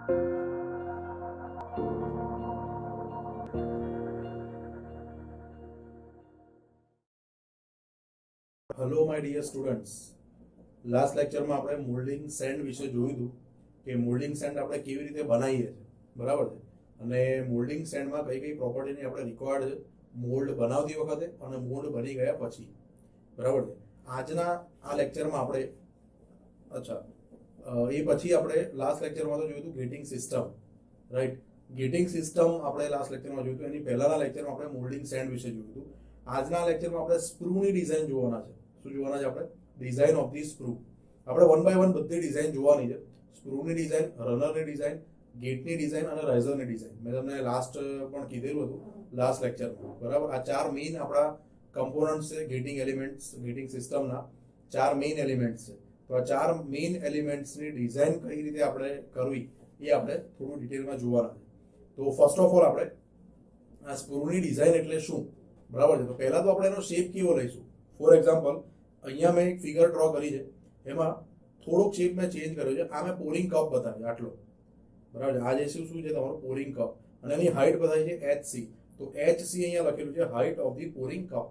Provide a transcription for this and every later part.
Hello my dear students, last લેક્ચરમાં આપણે moulding send વિશે જોયું હતું કે મોલ્ડિંગ સેન્ડ આપણે કેવી રીતે બનાવીએ છીએ, બરાબર છે. અને મોલ્ડિંગ સેન્ડમાં કઈ કઈ પ્રોપર્ટીની આપણે રિક્વાયર્ડ છે મોલ્ડ બનાવતી વખતે અને મોલ્ડ બની ગયા પછી, બરાબર છે. આજના આ લેક્ચરમાં આપણે એ પછી આપણે લાસ્ટ લેક્ચરમાં તો જોયું હતું gating system, right. Gating system આપણે લાસ્ટ લેક્ચરમાં જોયું હતું. એની પહેલાના લેક્ચરમાં આપણે મોલ્ડિંગ સેન્ડ વિશે જોયું હતું. આજના લેક્ચરમાં આપણે સ્ક્રૂની ડિઝાઇન જોવાના છે. શું જોવાના છે આપણે? Design of the screw. આપણે વન બાય વન બધી ડિઝાઇન જોવાની છે. સ્ક્રૂની ડિઝાઇન, રનરની ડિઝાઇન, ગેટની ડિઝાઇન અને રાઇઝરની ડિઝાઇન. મેં તમને લાસ્ટ પણ કીધેલું હતું લાસ્ટ લેક્ચરમાં, બરાબર. આ ચાર મેઇન આપણા કમ્પોનન્ટ્સ છે ગેટિંગ એલિમેન્ટ્સ, ગેટિંગ સિસ્ટમના ચાર મેઇન એલિમેન્ટ્સ છે. તો આ ચાર મેઇન એલિમેન્ટ્સની ડિઝાઇન કઈ રીતે આપણે કરવી એ આપણે થોડું ડિટેલમાં જોવાના છે. તો ફર્સ્ટ ઓફ ઓલ આપણે આ સ્ક્રૂની ડિઝાઇન એટલે શું, બરાબર છે. તો પહેલા તો આપણે એનો શેપ કેવો લઈશું. ફોર એક્ઝામ્પલ, અહીંયા મેં એક ફિગર ડ્રો કરી છે, એમાં થોડોક શેપ મેં ચેન્જ કર્યો છે. આ મેં પોરિંગ કપ બતાવ્યો આટલો, બરાબર છે. આ જે શું છે તમારું પોરિંગ કપ, અને એની હાઇટ બતાવી છે HC. તો HC અહીંયા લખેલું છે, height of the pouring cup,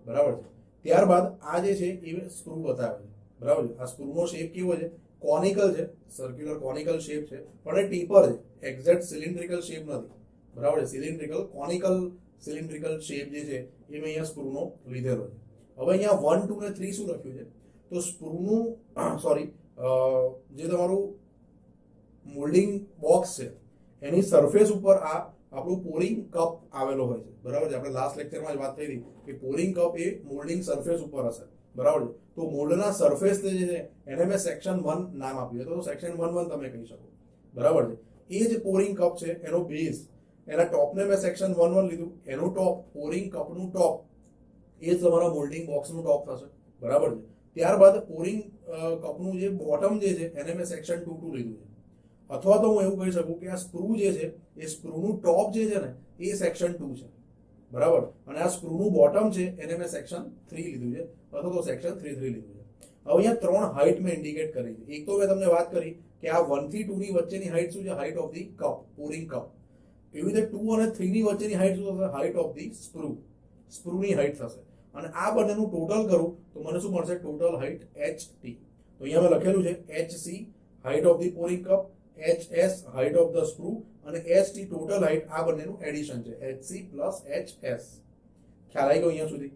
બરાબર છે. ત્યારબાદ આ જે છે એ સ્ક્રૂ બતાવે છે, બરાબર છે. આ સ્ક્રૂનો શેપ કેવો છે? કોનિકલ છે, સર્ક્યુલર કોનિકલ શેપ છે, પણ એ ટીપર છે, એક્ઝેક્ટ સિલિન્ડ્રિકલ શેપ નથી, બરાબર છે. સિલિન્ડ્રિકલ કોનિકલ સિલિન્ડ્રિકલ શેપ જે છે એ મેં અહીંયા સ્ક્રૂનો લીધેલો છે. હવે અહીંયા 1, 2 અને 3 શું લખ્યું છે? તો સ્ક્રૂનું જે તમારું મોલ્ડિંગ બોક્સ છે એની સરફેસ ઉપર આ આપણું પોરિંગ કપ આવેલો હોય છે, બરાબર છે. આપણે લાસ્ટ લેક્ચરમાં જ વાત થઈ હતી કે પોરિંગ કપ એ મોલ્ડિંગ સરફેસ ઉપર હશે, બરાબર છે. તો મોલ્ડના સરફેસ જે છે એને મેં સેક્શન 1 નામ આપ્યું છે. તો સેક્શન 1 તમે કહી શકો, બરાબર છે. એ જ પોરિંગ કપ છે, એનો બેઝ, એના ટોપને મેં સેક્શન 1 લીધું. એનું ટોપ, પોરિંગ કપનું ટોપ એ જ તમારા મોલ્ડિંગ બોક્સનું ટોપ થશે, બરાબર છે. ત્યારબાદ પોરિંગ કપનું જે બોટમ જે છે એને મેં સેક્શન 2 લીધું છે. અથવા તો હું એવું કહી શકું કે આ સ્ક્રૂ જે છે એ સ્ક્રૂનું ટોપ જે છે ને એ સેક્શન 2 છે, બરાબર. અને આ સ્ક્રૂનું બોટમ છે એને મેં સેક્શન 3 લીધું છે, અથવા તો સેક્શન 3 લીધું છે. હવે અહીંયા 3 હાઇટ મેં ઇન્ડિકેટ કરી છે. એક તો મેં તમને વાત કરી કે આ 1 થી 2 ની વચ્ચેની હાઇટ શું છે? Height of the cup, pouring cup. એવી રીતે 2 અને 3 ની વચ્ચેની હાઇટ શું થશે? હાઇટ ઓફ ધી સ્ક્રૂ, સ્ક્રૂની હાઇટ થશે. અને આ બંનેનું ટોટલ કરું તો મને શું મળશે? Total height HT. તો અહીંયા મેં લખેલું છે HC, height of the pouring cup, HS, height of the screw, અને HT ટોટલ હાઇટ. આ બંનેનું એડિશન છે, HC પ્લસ HS. ખ્યાલ આવી ગયો અહીંયા સુધી?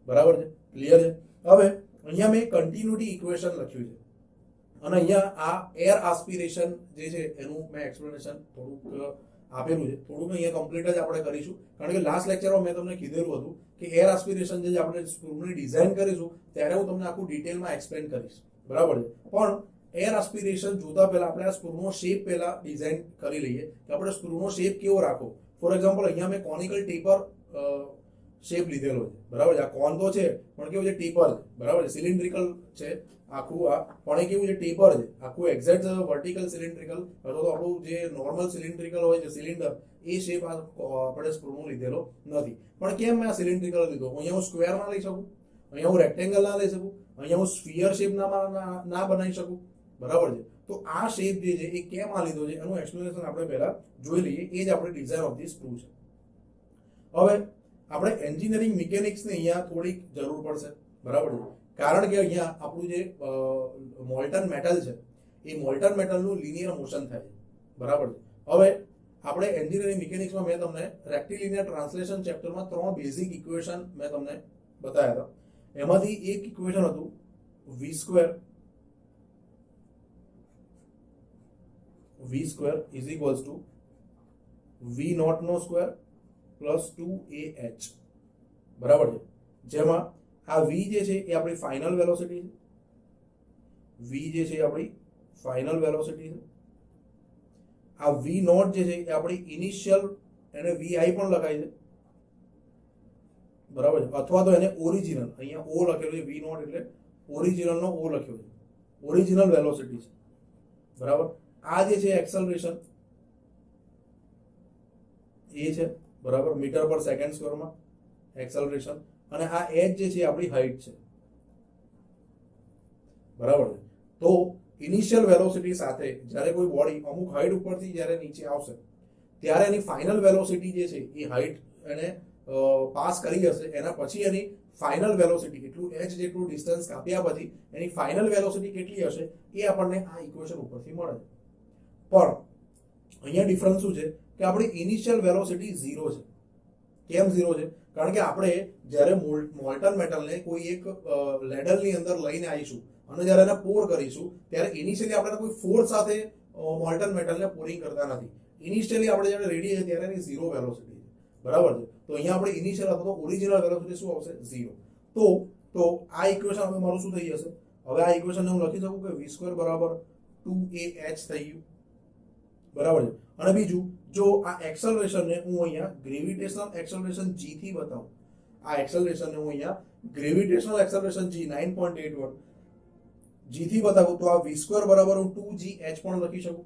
બરાબર છે, ક્લિયર છે. હવે અહીંયા મેં કન્ટિન્યુટી ઇક્વેશન લખ્યું છે, અને અહીંયા આ એર આસ્પિરેશન જે છે એનું મેં એક્સપ્લેનેશન થોડુંક આપેલું છે. થોડુંક અહીંયા કમ્પ્લીટ જ આપણે કરીશું, કારણ કે લાસ્ટ લેક્ચરમાં મેં તમને કીધેલું હતું કે એર આસ્પિરેશન જે આપણે સ્ક્રૂની ડિઝાઇન કરીશું ત્યારે હું તમને આખું ડિટેલમાં એક્સપ્લેન કરીશ, બરાબર છે. પણ એર આસ્પિરેશન જોતા પહેલા આપણે આ સ્ક્રૂનો શેપ પહેલા ડિઝાઇન કરી લઈએ કે આપણે સ્ક્રૂનો શેપ કેવો રાખવો. ફોર એક્ઝામ્પલ, અહીંયા મેં કોનિકલ ટેપર શેપ લીધેલો છે, બરાબર છે. આ કોન તો છે પણ કેવું છે? ટેપર છે, બરાબર છે. સિલિન્ડ્રિકલ છે આખું, આ પણ એ કેવું છે? ટેપર છે આખું. એક્ઝેક્ટ વર્ટિકલ સિલિન્ડ્રિકલ અથવા તો આપણું જે નોર્મલ સિલિન્ડ્રિકલ હોય છે સિલિન્ડર, એ શેપ આપણે સ્ક્રૂનો લીધેલો નથી. પણ કેમ મેં આ સિલિન્ડ્રિકલ લીધો? અહીંયા હું સ્ક્વેર ના લઈ શકું, અહીંયા હું રેક્ટેંગલ ના લઈ શકું, અહીંયા હું સ્ફિયર શેપ ના બનાવી શકું, બરાબર છે. તો આ શેપ જે છે એ કેમ આ લીધો છે એનું એક્સપ્લેનેશન આપણે પહેલા જોઈ લઈએ. એ જ આપણે ડિઝાઇન ઓફ ધી સ્ક્રૂ છે. હવે આપણે એન્જિનિયરિંગ મિકેનિક્સની અહીંયા થોડીક જરૂર પડશે, બરાબર છે. કારણ કે અહીંયા આપણું જે મોલ્ટન મેટલ છે એ મોલ્ટન મેટલનું લિનિયર મોશન થાય છે, બરાબર છે. હવે આપણે એન્જિનિયરિંગ મિકેનિક્સમાં મેં તમને રેક્ટિલિનિયર ટ્રાન્સલેશન ચેપ્ટરમાં 3 બેઝિક ઇક્વેશન મેં તમને બતાવ્યા હતા. એમાંથી એક ઇક્વેશન હતું v² is equals to v0 નો સ્ક્વેર પ્લસ 2ah, બરાબર છે. જેમાં આ v જે છે એ આપણી ફાઇનલ વેલોસિટી છે, v જે છે એ આપણી ફાઇનલ વેલોસિટી છે. આ v0 જે છે એ આપણી ઇનિશિયલ, એને vi પણ લખાય છે, બરાબર છે. અથવા તો એને ઓરિજિનલ, અહીંયા o લખેલું છે, v0 એટલે ઓરિજિનલ નો o લખ્યો છે, ઓરિજિનલ વેલોસિટી છે, બરાબર. આ જે છે એક્સલરેશન એ છે, બરાબર, મીટર પર સેકન્ડ સ્ક્વેરમાં એક્સલરેશન. અને આ h જે છે આપણી હાઇટ છે, બરાબર છે. તો ઇનિશિયલ વેલોસિટી સાથે જ્યારે કોઈ બોડી અમુક હાઈટ ઉપરથી જ્યારે નીચે આવશે ત્યારે એની ફાઇનલ વેલોસિટી જે છે એ હાઈટ એને પાસ કરી હશે, એના પછી એની ફાઇનલ વેલોસિટી એટલું h જેટલું ડિસ્ટન્સ કાપ્યા પછી એની ફાઇનલ વેલોસિટી કેટલી હશે એ આપણને આ ઇક્વેશન ઉપરથી મળે છે. પણ અહીંયા ડિફરન્સ શું છે કે આપણી ઇનિશિયલ વેલોસિટી 0 છે. કેમ 0 છે? કારણ કે આપણે જ્યારે મોલ્ટન મેટલને કોઈ એક લેડલની અંદર લઈને આવીશું અને જ્યારે એને પોર કરીશું ત્યારે ઇનિશિયલી આપણે કોઈ ફોર્સ સાથે મોલ્ટન મેટલને પોરિંગ કરતા નથી. ઇનિશિયલી આપણે જ્યારે રેડી છે ત્યારે એની 0 વેલોસિટી છે, બરાબર છે. તો અહીંયા આપણે ઇનિશિયલ અથવા તો ઓરિજિનલ વેલોસિટી શું આવશે? 0. તો આ ઇક્વેશન હવે મારું શું થઈ જશે? હવે આ ઇક્વેશનને હું લખી શકું કે v² બરાબર 2ah થઈ ગયું, બરાબર છે. અને બીજું, જો આ એક્સલરેશનને હું અહીંયા ગ્રેવિટેશનલ એક્સલરેશન g થી બતાવું, આ એક્સલરેશનને હું અહીંયા ગ્રેવિટેશનલ એક્સલરેશન g 9.81 g થી બતાવું તો આ v² બરાબર હું 2gh પણ લખી શકું,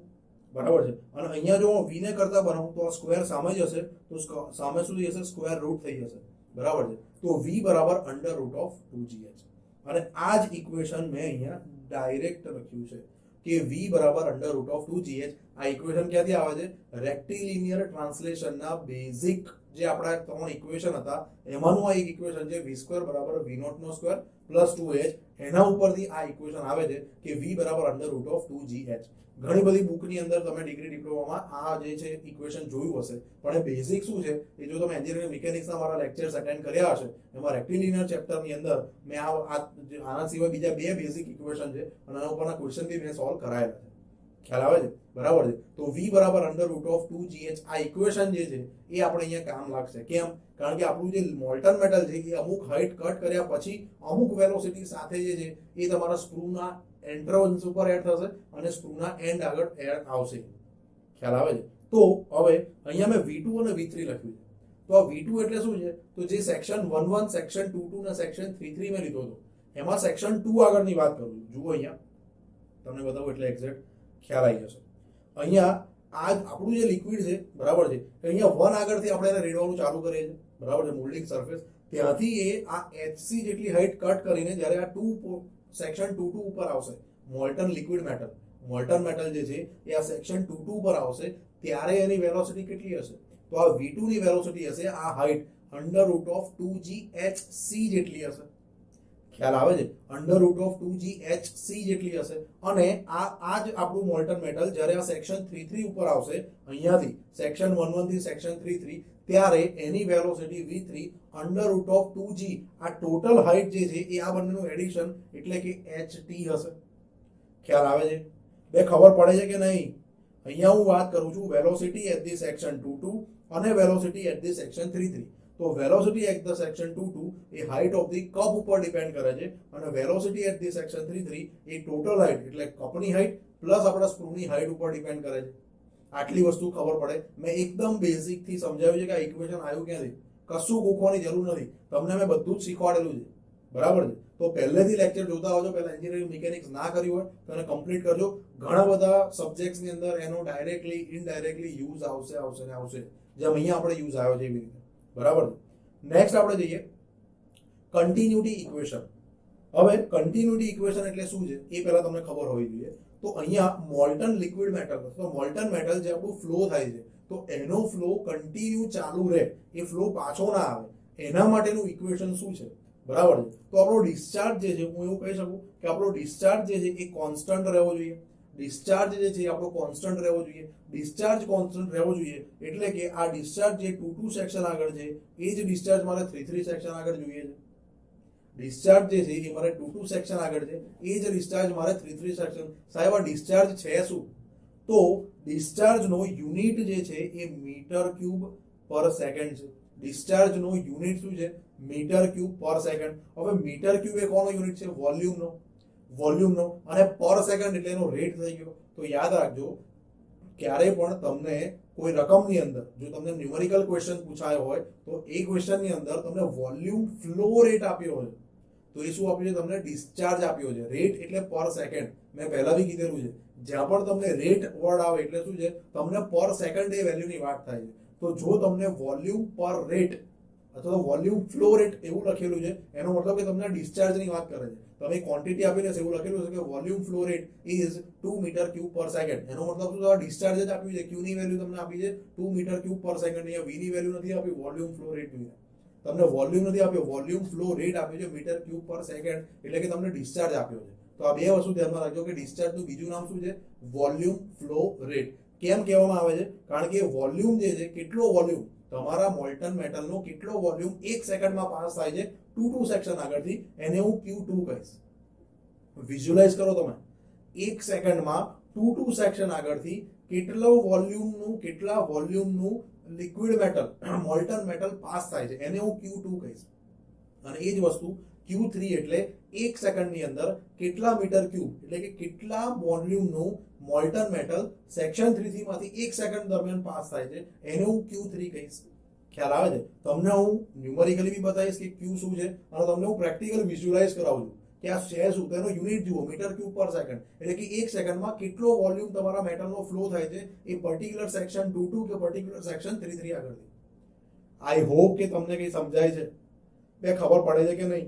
બરાબર છે. અને અહીંયા જો હું v ને કરતા બનાવું તો આ સ્ક્વેર સામે જ હશે, તો સામે શું થઈ જશે? સ્ક્વેર રૂટ થઈ જશે, બરાબર છે. તો v બરાબર √2gh. અને આ જ ઇક્વેશન મેં અહીંયા ડાયરેક્ટ લખ્યું છે કે v બરાબર √2gh. આ ઇક્વેશન ક્યાંથી આવે છે? રેક્ટિલિનિયર ટ્રાન્સલેશનના બેઝિક જે આપણા 3 ઇક્વેશન હતા એમાંનું આ એક ઇક્વેશન છે v² બરાબર v0² પ્લસ 2h. એના ઉપરથી આ ઇક્વેશન આવે છે કે v બરાબર √2gh. ઘણી બધી બુકની અંદર તમે ડિગ્રી ડિપ્લોમામાં આ જે છે ઇક્વેશન જોયું હશે, પણ એ બેઝિક શું છે એ જો તમે એન્જિનિયરિંગ મિકેનિક્સના મારા લેક્ચર્સ અટેન્ડ કર્યા હશે એમાં રેક્ટિલિનિયર ચેપ્ટરની અંદર મેં આના સિવાય બીજા 2 બેઝિક ઇક્વેશન છે અને આના ઉપરના ક્વેશ્ચન બી મેં સોલ્વ કરાયેલા છે. ખ્યાલ આવે છે? બરાબર છે. તો v બરાબર √2gh આ ઇક્વેશન જે છે એ આપણે અહીંયા કામ લાગશે. કેમ? કારણ કે આપણું જે મોલ્ટન મેટલ છે એ અમુક હાઈટ કટ કર્યા પછી અમુક વેલોસિટી સાથે જે છે એ તમારા સ્ક્રૂના એન્ટ્રન્સ ઉપર એડ થશે અને સ્ક્રૂના એન્ડ આગળ એડ આવશે. ખ્યાલ આવે છે? તો હવે અહીંયા મેં v2 અને v3 લખ્યું છે. તો આ v2 એટલે શું છે? તો જે સેક્શન 1.1 સેક્શન 2.2 અને સેક્શન 3.3 મેં લીધો હતો એમાં સેક્શન 2 આગળની વાત કરું છું. જુઓ અહીંયા તમને બતાવું એટલે એક્ઝેક્ટ ખ્યાલ આવી જશે. અહીંયા આ આપણું જે લિક્વિડ છે, બરાબર છે, અહીંયા 1 આગળથી આપણે એને રેડવાનું ચાલુ કરીએ છીએ, બરાબર છે, મોલ્ડિંગ સરફેસ. ત્યાંથી એ આ hc જેટલી હાઈટ કટ કરીને જ્યારે આ 2 સેક્શન 2.2 ઉપર આવશે, મોલ્ટન લિક્વિડ મેટલ જે છે એ આ સેક્શન 2.2 ઉપર આવશે ત્યારે એની વેલોસિટી કેટલી હશે? તો આ v2 ની વેલોસિટી હશે આ હાઈટ √2gHc જેટલી હશે. ખ્યાલ આવે છે? √2gHc જેટલી હશે. અને આ જ આપણું મોલ્ટન મેટલ જ્યારે આ સેક્શન 3.3 ઉપર આવશે, અહીંયાથી સેક્શન 1.1 થી સેક્શન 3.3, ત્યારે એની વેલોસિટી v3 √2g આ ટોટલ હાઈટ જે છે એ આ બંનેનું એડિશન એટલે કે ht હશે. ખ્યાલ આવે છે? બે ખબર પડે છે કે નહીં? અહીંયા હું વાત કરું છું વેલોસિટી એટ ધી સેક્શન 2.2 અને વેલોસિટી એટ ધી સેક્શન 3.3. તો વેલોસિટી એટ ધ સેક્શન 2.2 એ હાઈટ ઓફ ધી કપ ઉપર ડિપેન્ડ કરે છે અને વેલોસિટી એટ ધી સેક્શન 3.3 એ ટોટલ હાઈટ એટલે કપની હાઈટ પ્લસ આપણા સ્ક્રૂની હાઈટ ઉપર ડિપેન્ડ કરે છે. આટલી વસ્તુ ખબર પડે. મેં એકદમ બેઝિક થી સમજાવ્યું છે કે આ ઇક્વેશન આવ્યું ક્યાંથી. કશું ગોખવાની જરૂર નથી, તમને મેં બધું જ શીખવાડેલું છે, બરાબર છે. તો પહેલેથી લેક્ચર જોતા આવજો. પહેલા એન્જિનિયરિંગ મિકેનિક્સ ના કર્યું હોય તો એને કમ્પ્લીટ કરજો. ઘણા બધા સબ્જેક્ટ્સની અંદર એનો ડાયરેક્ટલી ઇનડાયરેક્ટલી યુઝ આવશે જેમ અહીંયા આપણે યુઝ આવ્યો છે એવી રીતે, બરાબર છે. નેક્સ્ટ આપણે જઈએ કન્ટિન્યુટી ઇક્વેશન. હવે કન્ટિન્યુટી ઇક્વેશન એટલે શું છે એ પહેલા તમને ખબર હોવી જોઈએ. તો અહીંયા મોલ્ટન લિક્વિડ મેટલ, તો મોલ્ટન મેટલ જે આપણું ફ્લો થાય છે તો એનો ફ્લો કન્ટિન્યુ ચાલુ રહે, એ ફ્લો પાછો ના આવે, એના માટેનું ઇક્વેશન શું છે? બરાબર છે. તો આપણો ડિસ્ચાર્જ જે છે, હું એવું કહી શકું કે આપણો ડિસ્ચાર્જ જે છે એ કોન્સ્ટન્ટ રહેવો જોઈએ. ડિસ્ચાર્જ જે છે આપણો કોન્સ્ટન્ટ રહેવો જોઈએ. ડિસ્ચાર્જ કોન્સ્ટન્ટ રહેવો જોઈએ એટલે કે આ ડિસ્ચાર્જ જે 2.2 સેક્શન આગળ છે એ જ ડિસ્ચાર્જ મારે 3.3 સેક્શન આગળ જોઈએ છે. ડિસ્ચાર્જ જે છે એ મારે 2.2 સેક્શન આગળ છે એ જ ડિસ્ચાર્જ મારે 3.3 સેક્શન. સાહેબ આ ડિસ્ચાર્જ છે શું? તો ડિસ્ચાર્જનો યુનિટ જે છે એ મીટર ક્યુબ પર સેકન્ડ છે. ડિસ્ચાર્જનો યુનિટ શું છે? Metre cube per second. હવે મીટર ક્યુબ એ કોનો યુનિટ છે? વોલ્યુમનો. અને પર સેકન્ડ એટલે એનો રેટ થઈ ગયો. તો યાદ રાખજો, ક્યારે પણ તમને કોઈ રકમની અંદર જો તમને ન્યુમેરિકલ ક્વેશ્ચન પૂછાયો હોય તો એ ક્વેશ્ચનની અંદર તમને વોલ્યુમ ફ્લો રેટ આપ્યો હોય તો એ શું આપ્યું છે? તમને ડિસ્ચાર્જ આપ્યો છે. રેટ એટલે પર સેકન્ડ. મેં પહેલા બી કીધેલું છે, જ્યાં પણ તમને રેટ વર્ડ આવે એટલે શું છે? તમને પર સેકન્ડ એ વેલ્યુની વાત થાય છે. તો જો તમને વોલ્યુમ પર રેટ અથવા વોલ્યુમ ફ્લો રેટ એવું લખેલું છે એનો મતલબ કે તમને ડિસ્ચાર્જની વાત કરે છે. તમે ક્વોન્ટિટી આપી રહેશે એવું લખેલું છે કે volume flow rate is 2 metre cube per second, એનો મતલબ શું થયો? ડિસ્ચાર્જ જ આપ્યું છે, ક્યુ ની વેલ્યુ તમને આપી છે 2 મીટર ક્યુબ પર સેકન્ડ, અહીંયા વી ની વેલ્યુ નથી આપી, વોલ્યુમ ફ્લો રેટ ની તમને વોલ્યુમ નથી આપ્યો, વોલ્યુમ ફ્લો રેટ આપ્યો છે મીટર ક્યુબ પર સેકન્ડ, એટલે કે તમને ડિસ્ચાર્જ આપ્યો છે. તો આ બે વસ્તુ ધ્યાનમાં રાખજો કે ડિસ્ચાર્જનું બીજું નામ શું છે? Volume flow rate. કેમ કહેવામાં આવે છે? કારણ કે વોલ્યુમ જે છે, કેટલો વોલ્યુમ તમારા મોલ્ટન મેટલનો કેટલો વોલ્યુમ 1 સેકન્ડમાં પાસ થાય છે T2 સેક્શન આગળથી, એને હું Q2 કહીશ. વિઝ્યુઅલાઇઝ કરો તમે, 1 સેકન્ડમાં T2 સેક્શન આગળથી કેટલા વોલ્યુમનું liquid metal molten metal pass થાય છે, એને હું Q2 કહીશ. અને એ જ વસ્તુ Q3 એટલે 1 સેકન્ડની અંદર કેટલા મીટર ક્યુબ એટલે કે કેટલા વોલ્યુમનું મોલ્ટન મેટલ સેક્શન 3 માંથી 1 સેકન્ડ દરમિયાન પાસ થાય છે, એને હું Q3 કહીશ. ખ્યાલ આવે છે? તમને હું ન્યુમેરિકલી બી બતાવીશ કે Q શું છે, અને તમને હું પ્રેક્ટિકલ વિઝ્યુઅલાઇઝ કરાવું છું કે આ છે શું. તેનો યુનિટ જુઓ, મીટર ક્યુબ પર સેકન્ડ, એટલે કે 1 સેકન્ડમાં કેટલો વોલ્યુમ તમારા મેટલનો ફ્લો થાય છે એ પર્ટિક્યુલર સેક્શન 2 કે પર્ટિક્યુલર સેક્શન 3 આગળથી. આઈ હોપ કે તમને કંઈ સમજાય છે, બે ખબર પડે છે કે નહીં?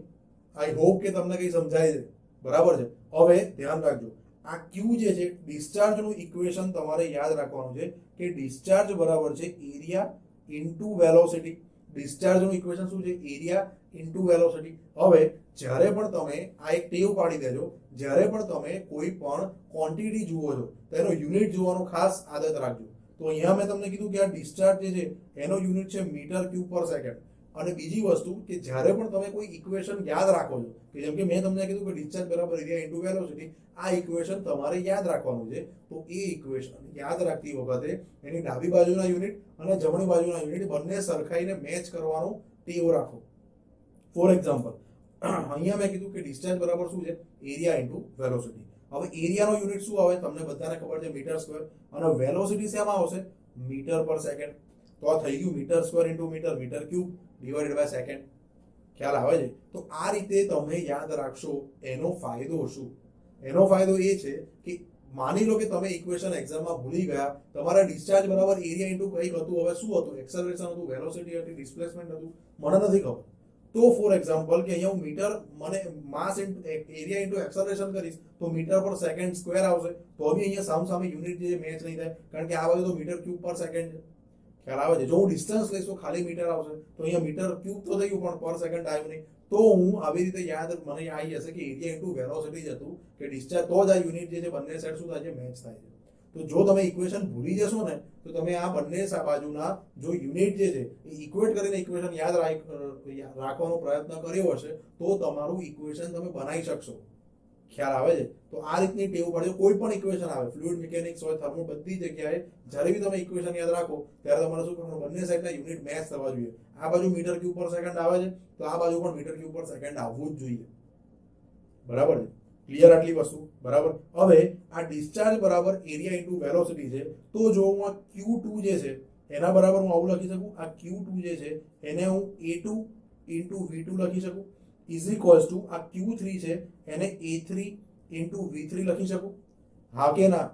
આઈ હોપ કે તમને કંઈ સમજાય છે. બરાબર છે? હવે ધ્યાન રાખજો, આ ક્યુ જે છે, ડિસ્ચાર્જનું ઇક્વેશન તમારે યાદ રાખવાનું છે કે ડિસ્ચાર્જ બરાબર છે એરિયા ઇન્ટુ વેલોસિટી. ડિસ્ચાર્જનું ઇક્વેશન શું છે? Area into velocity. હવે જ્યારે પણ તમે આ એક ટેવ પાડી દેજો, જ્યારે પણ તમે કોઈ પણ ક્વોન્ટિટી જુઓ છો તેનો યુનિટ જોવાનો ખાસ આદત રાખજો. તો અહીંયા મેં તમને કીધું કે આ ડિસ્ચાર્જ જે છે એનો યુનિટ છે મીટર ક્યુબ પર સેકન્ડ. અને બીજી વસ્તુ કે જ્યારે પણ તમે કોઈ ઇક્વેશન યાદ રાખો છો, કે જેમ કે મેં તમને કીધું કે ડિસ્ચાર્જ બરાબર એરિયા ઇન્ટુ વેલોસિટી, આ ઇક્વેશન તમારે યાદ રાખવાનું છે. તો એ ઇક્વેશન યાદ રાખતી વખતે એની ડાબી બાજુના યુનિટ અને જમણી બાજુના યુનિટ બંને સરખાઈને મેચ કરવાનો ટેવ રાખો. ફોર એક્ઝામ્પલ, અહીંયા મેં કીધું કે ડિસ્ચાર્જ બરાબર શું છે? Area into velocity. હવે એરિયાનો યુનિટ શું આવે? તમને બધાને ખબર છે, મીટર સ્ક્વેર. અને વેલોસિટી શેમાં આવશે? મીટર પર સેકન્ડ. તો આ થઈ ગયું metre square into metre, metre cube divided by second. ખ્યાલ આવે છે? તો આ રીતે તમે યાદ રાખશો. એનો ફાયદો શું? એનો ફાયદો એ છે કે માની લો કે તમે ઇક્વેશન એક્ઝામમાં ભૂલી ગયા, તમારા ડિસ્ચાર્જ બરાબર એરિયા ઇન્ટુ કંઈક હતું, હવે શું હતું? એક્સેલરેશન હતું, વેલોસિટી હતી, ડિસ્પ્લેસમેન્ટ હતું, મને નથી ખબર. તો ફોર એક્ઝામ્પલ કે અહીંયા હું મીટર મને માસ એરિયા ઇન્ટુ એક્સેલરેશન કરીશ તો મીટર પર સેકન્ડ સ્ક્વેર આવશે. તો બી અહીંયા સામે યુનિટ જે મેચ નહીં થાય, કારણ કે આ બાજુ તો મીટર ક્યુબ પર સેકન્ડ છે. ખ્યાલ આવે છે? જો હું ડિસ્ટન્સ લઈશ તો ખાલી મીટર આવશે, તો અહીંયા મીટર ક્યુબ તો થયું પણ પર સેકન્ડ આવ્યું નહીં. તો હું આવી રીતે મને આવી જશે કે એરિયા ઇન્ટુ વેલોસિટી જ હતું, કે ડિસ્ચાર્જ, તો જ આ યુનિટ જે છે બંને સાઈડ શું થાય છે? મેચ થાય છે. તો જો તમે ઇક્વેશન ભૂલી જશો ને, તો તમે આ બંને બાજુના જો યુનિટ જે છે એ ઇક્વેટ કરીને ઇક્વેશન યાદ રાખવાનો પ્રયત્ન કર્યો હશે, તો તમારું ઇક્વેશન તમે બનાવી શકશો. ખ્યાલ આવે છે? તો આ રીતની ટેવ પડે. કોઈ પણ ઇક્વેશન આવે, ફ્લુઇડ મિકેનિક્સ હોય, થર્મો, બધી જગ્યાએ જ્યારે બી તમે ઇક્વેશન યાદ રાખો ત્યારે તમારે શું કરવાનું? બંને સાઈડના યુનિટ મેચ થવા જોઈએ. આ બાજુ મીટર ક્યુબ પર સેકન્ડ આવે છે, તો આ બાજુ પણ મીટર ક્યુબ પર સેકન્ડ આવવું જ જોઈએ. બરાબર છે? ક્લિયર આટલી વસ્તુ? બરાબર. હવે આ ડિસ્ચાર્જ બરાબર એરિયા ઇન્ટુ વેલોસિટી છે, તો જો હું આ Q2 જે છે એના બરાબર હું આવું લખી શકું, આ Q2 જે છે એને હું A2 ઇન્ટુ V2 લખી શકું, ઇઝ ઇક્વલ્સ ટુ આ Q3 છે એને A3 ઇન્ટુ V3 લખી શકું. હા કે ના?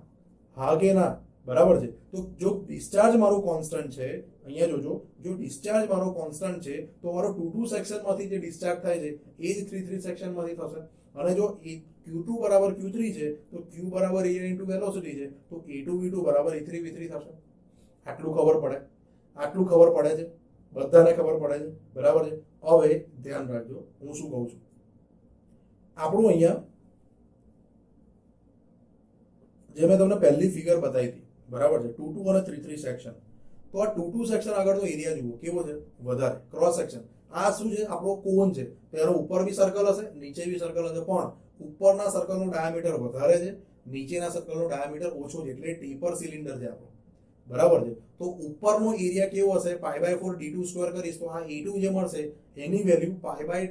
હા કે ના? બરાબર છે? તો જો ડિસ્ચાર્જ મારું કોન્સ્ટન્ટ છે, અહીંયા જોજો, જો ડિસ્ચાર્જ મારો કોન્સ્ટન્ટ છે તો મારો 2 સેક્શનમાંથી જે ડિસ્ચાર્જ થાય છે એ જ 3 સેક્શનમાંથી થશે. અને જો Q2 બરાબર Q3 છે તો Q બરાબર એરિયા ઇન્ટુ વેલોસિટી છે, તો A2 V2 બરાબર A3 V3 થશે. આટલું ખબર પડે? આટલું ખબર પડે છે? બધાને ખબર પડે છે? બરાબર છે? હવે ધ્યાન રાખજો, હું શું કહું છું. આપણું અહીંયા જે મેં તમને પહેલી ફિગર બતાવી હતી, બરાબર છે, 2 અને 3 સેક્શન. તો આ 2 સેક્શન આગળનો એરિયા જુઓ કેવો છે? વધારે. ક્રોસ સેક્શન આ શું છે? આપણો કોન છે, તો એનો ઉપર બી સર્કલ હશે, નીચે બી સર્કલ હશે, પણ ઉપરના સર્કલનું ડાયામીટર વધારે છે, નીચેના સર્કલનું ડાયામીટર ઓછો છે, એટલે ટેપર સિલિન્ડર છે આપણો. બરાબર છે? તો ઉપરનો એરિયા કેવો હશે? π/4 d2 સ્ક્વેર કરીશ તો આ A2 જે મળશે એની વેલ્યુ π/4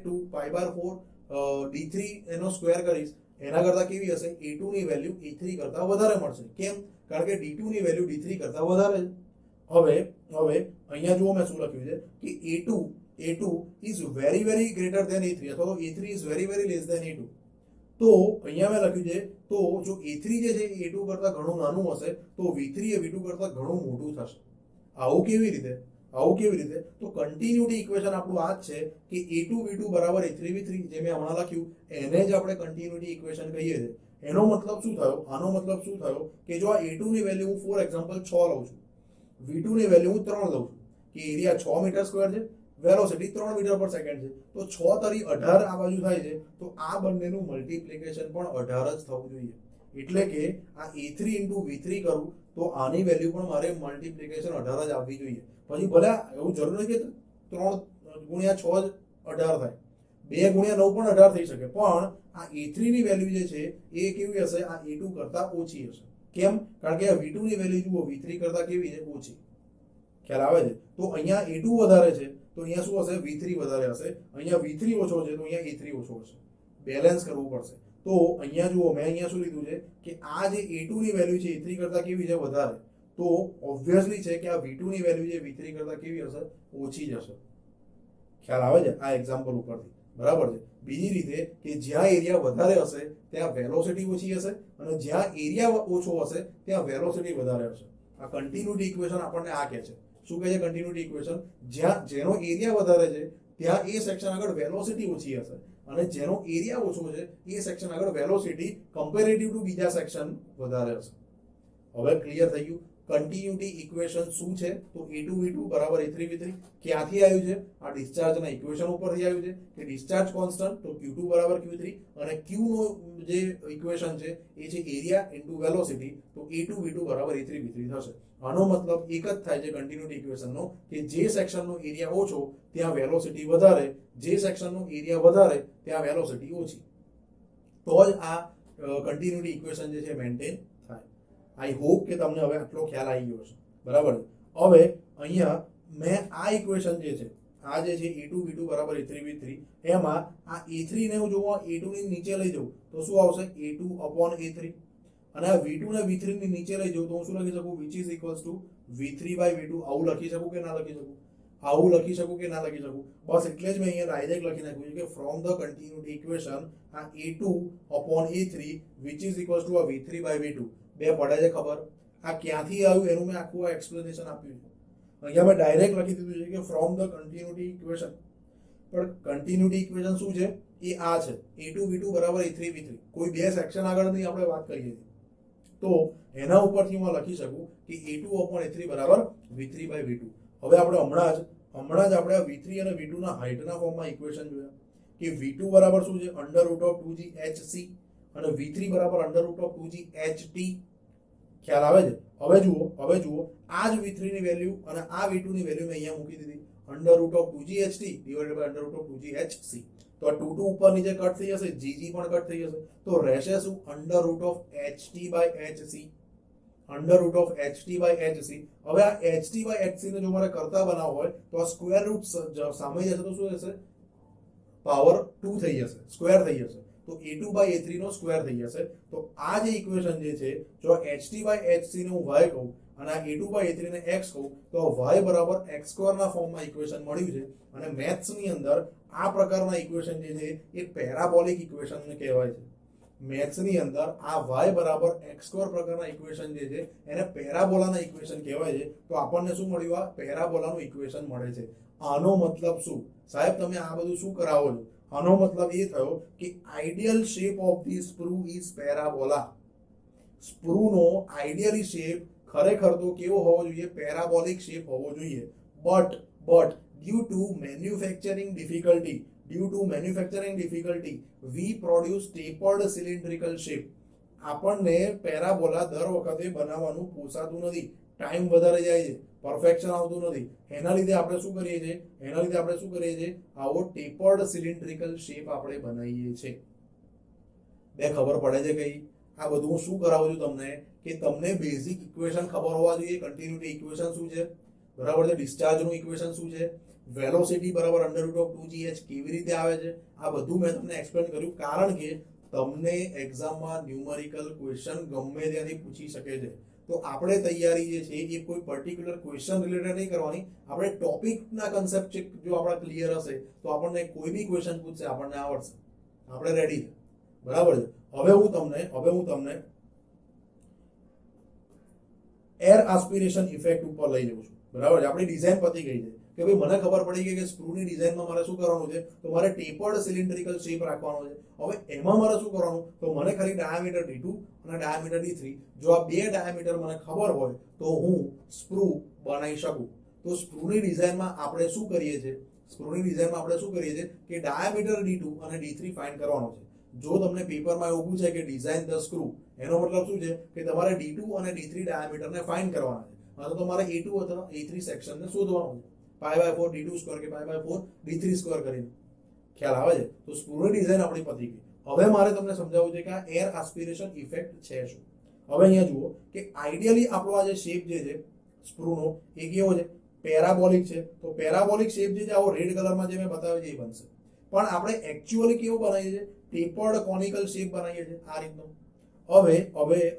d3 એનો સ્ક્વેર કરીશ, એના કરતા કેવી હશે? A2 ની વેલ્યુ A3 કરતા વધારે મળશે. કેમ? કારણ કે D2 ની વેલ્યુ D3 કરતા વધારે છે. હવે અહીંયા જુઓ મેં શું લખ્યું છે કે A2 is very very greater than A3, અથવા તો A3 is very very less than A2. તો અહીંયા મેં લખ્યું છે, તો જો A3 જે છે A2 કરતા ઘણું નાનું હશે તો V3 એ V2 કરતા ઘણું મોટું થશે. આવું કેવી રીતે? આવું કેવી રીતે? તો કન્ટિન્યુટી ઇક્વેશન આપણું આ જ છે કે a2v2 બરાબર a3v3, જે મેં હમણાં લખ્યું એને જ આપણે કન્ટિન્યુટી ઇક્વેશન કહીએ છીએ. એનો મતલબ શું થયો? આનો મતલબ શું થયો કે જો આ a2 ની વેલ્યુ હું ફોર એક્ઝામ્પલ 6 લઉં છું, v2 ની વેલ્યુ હું 3 લઉં છું, કે એરિયા 6 મીટર સ્ક્વેર છે, વેલોસિટી 3 મીટર પર સેકન્ડ છે, તો 6 તરી 18 આ બાજુ થાય છે, તો આ બંનેનું મલ્ટિપ્લિકેશન પણ 18 જ થવું જોઈએ. એટલે કે આ a3 into v3 કરું તો આની વેલ્યુ પણ મારે મલ્ટિપ્લિકેશન 18 જ આવવી જોઈએ. પછી ભલે એવું જરૂર નથી કે 3 ગુણ્યા 6 જ 18 થાય, 2 ગુણ્યા 9 પણ 18 થઈ શકે, પણ આ a3 ની વેલ્યુ જે છે એ કેવી હશે? આ a2 કરતા ઓછી હશે. કેમ? કારણ કે આ v2 ની વેલ્યુ જુઓ v3 કરતા કેવી છે? ઓછી. ખ્યાલ આવે છે? તો અહીંયા a2 વધારે છે તો અહીંયા શું હશે? v3 વધારે હશે. અહીંયા v3 ઓછો છે તો અહીંયા a3 ઓછો હશે. બેલેન્સ કરવું પડશે. તો અહીંયા જુઓ, મેં અહીંયા શું લીધું છે કે આ જે a2 ની વેલ્યુ છે a3 કરતા કેવી છે? વધારે. તો ઓબ્વિયસલી છે કે આ v2 ની વેલ્યુ છે v3 કરતા કેવી હશે? ઓછી જ હશે. ખ્યાલ આવે છે આ એક્ઝામ્પલ ઉપરથી? બરાબર છે. બીજી રીતે કે જ્યાં એરિયા વધારે હશે ત્યાં વેલોસિટી ઓછી હશે, અને જ્યાં એરિયા ઓછો હશે ત્યાં વેલોસિટી વધારે હશે. આ કન્ટિન્યુટી ઇક્વેશન આપણને આ કહે છે. શું કહે છે કન્ટિન્યુટી ઇક્વેશન? જ્યાં જેનો એરિયા વધારે છે ત્યાં એ સેક્શન આગળ વેલોસિટી ઓછી હશે, અને જેનો એરિયા ઓછો છે એ સેક્શન આગળ વેલોસિટી કમ્પેરેટિવ ટુ બીજા સેક્શન વધારે હશે. હવે ક્લિયર થઈ ગયું કન્ટિન્યુટી ઇક્વેશન શું છે? તો a2v2 બરાબર a3v3 ક્યાંથી આવ્યું છે? આ ડિસ્ચાર્જના ઇક્વેશન ઉપરથી આવ્યું છે કે ડિસ્ચાર્જ કોન્સ્ટન્ટ, તો q2 બરાબર q3, અને q નો જે ઇક્વેશન છે એ છે એરિયા ઇન્ટુ વેલોસિટી, તો a2v2 બરાબર a3v3 થશે. આનો મતલબ એક જ થાય છે કન્ટિન્યુટી ઇક્વેશનનો કે જે સેક્શનનો એરિયા ઓછો ત્યાં વેલોસિટી વધારે, જે સેક્શનનો એરિયા વધારે ત્યાં વેલોસિટી ઓછી, તો જ આ કન્ટિન્યુટી ઇક્વેશન જે છે મેન્ટેન થાય. આઈ હોપ કે તમને હવે આટલો ખ્યાલ આવી ગયો છે. બરાબર. હવે અહીંયા મેં આ ઇક્વેશન જે છે આ જે છે a2v2 બરાબર a3v3, એમાં આ a3 ને હું જોઉં a2 ની નીચે લઈ જાઉં તો શું આવશે? a2 upon a3. અને આ v2 ને v3 ની નીચે લઈ જાઉં તો હું શું લખી શકું? which is equals to v3 by v2. આવું લખી શકું કે ના લખી શકું? આવું લખી શકું કે ના લખી શકું? બસ એટલે જ મેં અહીંયા ડાયરેક્ટ લખી નાખ્યું છે કે ફ્રોમ ધ કન્ટિન્યુટી ઇક્વેશન આ a2 upon a3 which is equals to આ v3 by v2. બે પડે છે ખબર? આ ક્યાંથી આવ્યું એનું મેં આખું આ એક્સપ્લેનેશન આપ્યું છે. અહીંયા મેં ડાયરેક્ટ લખી દીધું છે કે ફ્રોમ ધ કન્ટિન્યુટી ઇક્વેશન. પણ કન્ટિન્યુટી ઇક્વેશન શું છે? એ આ છે a2v2 બરાબર a3v3. કોઈ બે સેક્શન આગળની આપણે વાત કરીએ છીએ તો એના ઉપરથી હું લખી શકું કે a2 upon a3 બરાબર v3 by v2. હવે આપણે હમણાં જ આપણે આ v3 અને v2 ના હાઇટના ફોર્મમાં ઇક્વેશન જોયા કે v2 બરાબર શું છે? √2gHc, અને v3 બરાબર √2gHt. ખ્યાલ આવે છે? હવે જુઓ આ જ v3 ની વેલ્યુ અને આ v2 ની વેલ્યુ મેં અહીંયા મૂકી દીધી √2gHt ડિવાઇડેડ બાય √2gHc. તો આ 2 ઉપર નીચે કટ થઈ જશે, gg પણ કટ થઈ જશે, તો રહેશે શું? √HT by HC. √HT by HC. હવે આ HT by HC ને જો મારે કરતા બનાવવો હોય તો આ સ્ક્વેર રૂટ સામે જશે તો શું થશે? પાવર 2 થઈ જશે, સ્ક્વેર થઈ જશે, તો a2 by a3 no square થઈ જશે. તો આ જે ઇક્વેશન જે છે, જો HT by HC ને હું y કહું અને આ a2 by a3 ને x કહું તો y બરાબર x2 ના ફોર્મમાં ઇક્વેશન મળ્યું છે. અને મેથ્સ ની અંદર આ પ્રકારના ઇક્વેશન જે છે એ પેરાબોલિક ઇક્વેશન કહેવાય છે. મેથ્સ ની અંદર આ y બરાબર x2 પ્રકારના ઇક્વેશન જે છે એને પેરાબોલાના ઇક્વેશન કહેવાય છે. તો આપણને શું મળ્યું? આ પેરાબોલાનું ઇક્વેશન મળે છે. આનો મતલબ શું? સાહેબ તમે આ બધું શું કરાવો છો? આનો મતલબ એ થયો કે ideal shape of the sprue is parabola. સ્પ્રૂનો આઈડિયલી શેપ ખરેખર તો કેવો હોવો જોઈએ? પેરાબોલિક શેપ હોવો જોઈએ. But due to manufacturing difficulty we produce tapered cylindrical shape. આપણને પેરાબોલા દર વખતે બનાવવાનું પોસાતું નથી, ટાઈમ વધારે જાય છે, પરફેક્શન આવતું નથી. એના લીધે આપણે શું કરીએ છીએ? આવો ટેપર્ડ સિલિન્ડ્રિકલ શેપ આપણે બનાવીએ છીએ. બે ખબર પડે છે કઈ? આ બધું હું શું કરાવું છું તમને કે તમને બેઝિક ઇક્વેશન ખબર હોવા જોઈએ. કન્ટિન્યુટી ઇક્વેશન શું છે? બરાબર છે. ડિસ્ચાર્જનું ઇક્વેશન શું છે? વેલોસિટી બરાબર √2gh કેવી રીતે આવે છે? આ બધું મેં તમને એક્સપ્લેન કર્યું, કારણ કે તમને એક્ઝામમાં ન્યુમેરિકલ ક્વેશ્ચન ગમે ત્યાંથી પૂછી શકે છે. તો આપણે તૈયારી જે છે એ કોઈ પર્ટિક્યુલર ક્વેશ્ચન રિલેટેડ નહીં કરવાની. આપણે ટોપિકના કન્સેપ્ટ જો આપણા ક્લિયર હશે તો આપણને કોઈ બી ક્વેશ્ચન પૂછશે આપણને આવડશે, આપણે રેડી છે. બરાબર છે. હવે હું તમને એર આસ્પિરેશન ઇફેક્ટ ઉપર લઈ જઉં છું. બરાબર છે, આપણી ડિઝાઇન પતી ગઈ છે કે ભાઈ મને ખબર પડી ગઈ કે સ્ક્રૂની ડિઝાઇનમાં મારે શું કરવાનું છે, તો મારે ટેપર્ડ સિલિન્ડ્રિકલ શેપ રાખવાનો છે. હવે એમાં મારે શું કરવાનું, તો મને ખાલી ડાયામીટર D2 અને ડાયામીટર D3, જો આ બે ડાયામીટર મને ખબર હોય તો હું સ્ક્રૂ બનાવી શકું. તો સ્ક્રૂની ડિઝાઇનમાં આપણે શું કરીએ છીએ, કે ડાયામીટર D2 અને D3 ફાઇન્ડ કરવાનો છે. જો તમને પેપરમાં એવું પૂછે કે ડિઝાઇન ધ સ્ક્રૂ, એનો મતલબ શું છે કે તમારે D2 અને D3 ડાયામીટરને ફાઇન્ડ કરવાના છે, અથવા તમારે A2 અથવા A3 સેક્શનને શોધવાનું છે, π/4 D2 સ્ક્વેર કે π/4 D3 સ્ક્વેર કરીને. ખ્યાલ આવે છે? તો સ્ક્રૂની ડિઝાઇન આપણી પતી ગઈ. હવે મારે તમને સમજાવવું છે કે આ એર આસ્પિરેશન ઇફેક્ટ છે શું. હવે અહીંયા જુઓ કે આઈડિયલી આપણો આ જે શેપ જે છે સ્ક્રૂનો એ કેવો છે, પેરાબોલિક છે. તો પેરાબોલિક શેપ જે છે આવો રેડ કલરમાં જે મેં બતાવ્યો છે એ બનશે. પણ આપણે એકચ્યુઅલી કેવું બનાવીએ છીએ, ટેપર્ડ કોનિકલ શેપ બનાવીએ છીએ આ રીતનો. હવે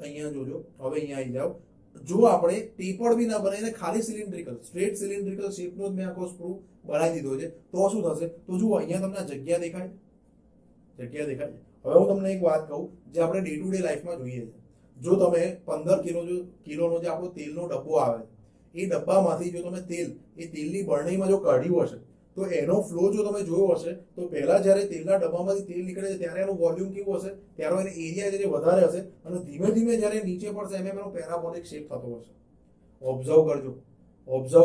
અહીંયા જોજો, હવે અહીંયા આવી જાઓ. જો આપણે ટેપર્ડ બી ના બનાવીને ખાલી સિલિન્ડ્રિકલ સ્ટ્રેટ સિલિન્ડ્રિકલ શેપનો જ મેં આખો સ્ક્રૂ બનાવી દીધો છે, તો શું થશે, તો જુઓ અહીંયા તમને જગ્યા દેખાય. હવે હું તમને એક વાત કહું જે આપણે ડે ટુ ડે લાઈફમાં જોઈએ છે. જો તમે 15 કિલોનો જે આપણો તેલનો ડબ્બો આવે છે, એ ડબ્બામાંથી જો તમે તેલની બરણીમાં જો કાઢ્યું હશે, તો એનો ફ્લો જો તમે જોયો હશે, તો પહેલા જ્યારે તેલના ડબ્બામાંથી તેલ નીકળે છે ત્યારે એનું વોલ્યુમ કેવું હશે, ત્યારે એનો એરિયા જે વધારે હશે, અને ધીમે ધીમે જ્યારે નીચે પડશે એમ એનો પેરાબોલિક શેપ થતો હશે. ઓબ્ઝર્વ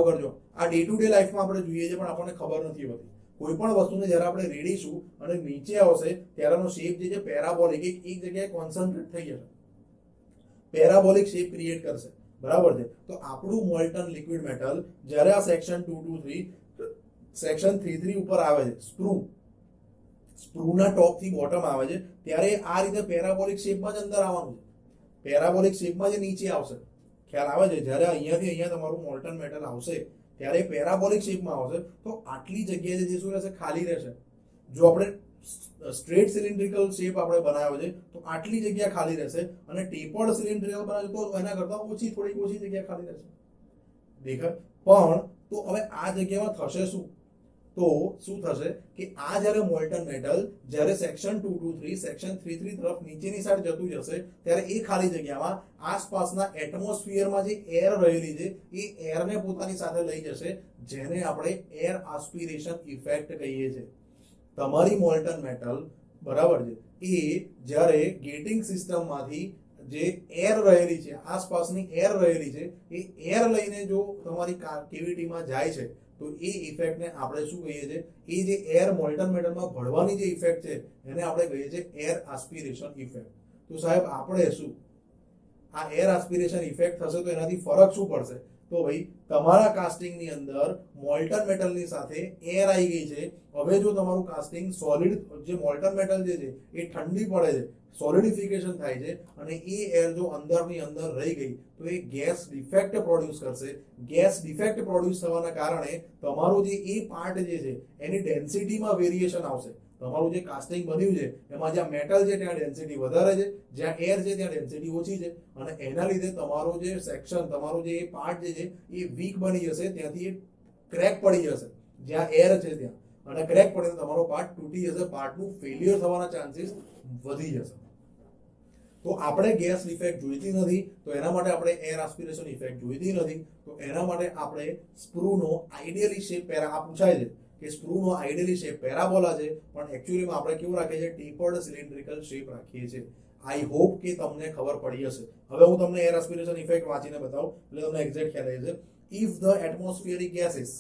કરજો. આ ડે ટુ ડે લાઈફમાં આપણે જોઈએ છે પણ આપણને ખબર નથી હોતી. કોઈ પણ વસ્તુને જ્યારે આપણે રેડીશું અને નીચે આવશે ત્યારે એનો શેપ જે છે પેરાબોલિક એક જગ્યાએ કોન્સન્ટ્રેટ થઈ જશે, પેરાબોલિક શેપ ક્રિએટ કરશે. બરાબર છે? તો આપણું મોલ્ટન લિક્વિડ મેટલ જ્યારે આ સેક્શન 223 સેક્શન 33 ઉપર આવે છે, સ્ક્રૂના ટોપ થી બોટમ આવે છે, ત્યારે આ રીતે પેરાબોલિક શેપમાં જ અંદર આવવાનું છે, પેરાબોલિક શેપમાં જ નીચે આવશે. ખ્યાલ આવે છે? જ્યારે અહીંયાથી અહીંયા તમારું મોલ્ટન મેટલ આવશે ત્યારે પેરાબોલિક શેપમાં આવશે, તો આટલી જગ્યાએ જે શું રહેશે, ખાલી રહેશે. જો આપણે સ્ટ્રેટ સિલિન્ડ્રિકલ શેપ આપણે બનાવ્યો છે તો આટલી જગ્યા ખાલી રહેશે, અને ટેપર્ડ સિલિન્ડ્રિકલ બનાવ્યો તો એના કરતાં થોડી ઓછી જગ્યા ખાલી રહેશે. દેખાય? પણ તો હવે આ જગ્યામાં થશે શું, તો શું થશે કે આ જ્યારે મોલ્ટન મેટલ જ્યારે સેક્શન 223 સેક્શન 33 તરફ નીચેની સાઈડ જતું જશે ત્યારે એ ખાલી જગ્યામાં આસપાસના એટમોસ્ફિયરમાં જે એર રહેલી છે એ એરને પોતાની સાથે લઈ જશે, જેને આપણે એર આસ્પિરેશન ઇફેક્ટ કહીએ છીએ. તમારી મોલ્ટન મેટલ બરાબર છે એ જ્યારે ગેટિંગ સિસ્ટમમાંથી જે એર રહેલી છે, આસપાસની એર રહેલી છે, એ એર લઈને જો તમારી કેવિટીમાં જાય છે તો એ ઇફેક્ટને આપણે શું કહીએ છીએ, એ જે એર મોલ્ટન મેટલમાં ભળવાની જે ઇફેક્ટ છે એને આપણે કહીએ છીએ એર આસ્પિરેશન ઇફેક્ટ. તો સાહેબ આપણે શું આ એર આસ્પિરેશન ઇફેક્ટ થશે તો એનાથી ફરક શું પડશે, તો ભાઈ તમારા કાસ્ટિંગની અંદર મોલ્ટન મેટલની સાથે એર આવી ગઈ છે. હવે જો તમારું કાસ્ટિંગ સોલિડ જે મોલ્ટન મેટલ જે છે એ ઠંડી પડે છે, સોલિડિફિકેશન થાય છે, અને એ એર જો અંદરની અંદર રહી ગઈ તો એ ગેસ ડિફેક્ટ પ્રોડ્યુસ કરશે. ગેસ ડિફેક્ટ પ્રોડ્યુસ થવાના કારણે તમારું જે એ પાર્ટ જે છે એની ડેન્સિટીમાં વેરિએશન આવશે. તમારું જે કાસ્ટિંગ બન્યું છે એમાં જ્યાં મેટલ છે ત્યાં ડેન્સિટી વધારે છે, જ્યાં એર છે ત્યાં ડેન્સિટી ઓછી છે, અને એના લીધે તમારો જે સેક્શન, તમારો જે પાર્ટ જે છે એ વીક બની જશે, ત્યાંથી ક્રેક પડી જશે જ્યાં એર છે ત્યાં, અને ક્રેક પડે તો તમારો પાર્ટ તૂટી જશે, પાર્ટનું ફેલિયર થવાના ચાન્સીસ વધી જશે. તો આપણે ગેસ ઇફેક્ટ જોઈતી નથી, તો એના માટે આપણે એર આસ્પિરેશન ઇફેક્ટ જોઈતી નથી, તો એના માટે આપણે સ્ક્રૂનો આઈડિયલી શેપ આ પૂછાય છે કે સ્ક્રૂનો આઈડિયલી શેપ પેરાબોલા છે, પણ એકચ્યુઅલીમાં આપણે કેવું રાખીએ છીએ, ટેપર્ડ સિલિન્ડ્રિકલ શેપ રાખીએ છીએ. આઈ હોપ કે તમને ખબર પડી હશે. હવે હું તમને એર આસ્પિરેશન ઇફેક્ટ વાંચીને બતાવું એટલે તમને એક્ઝેક્ટ ખ્યાલ આવી જશે. If the atmospheric gases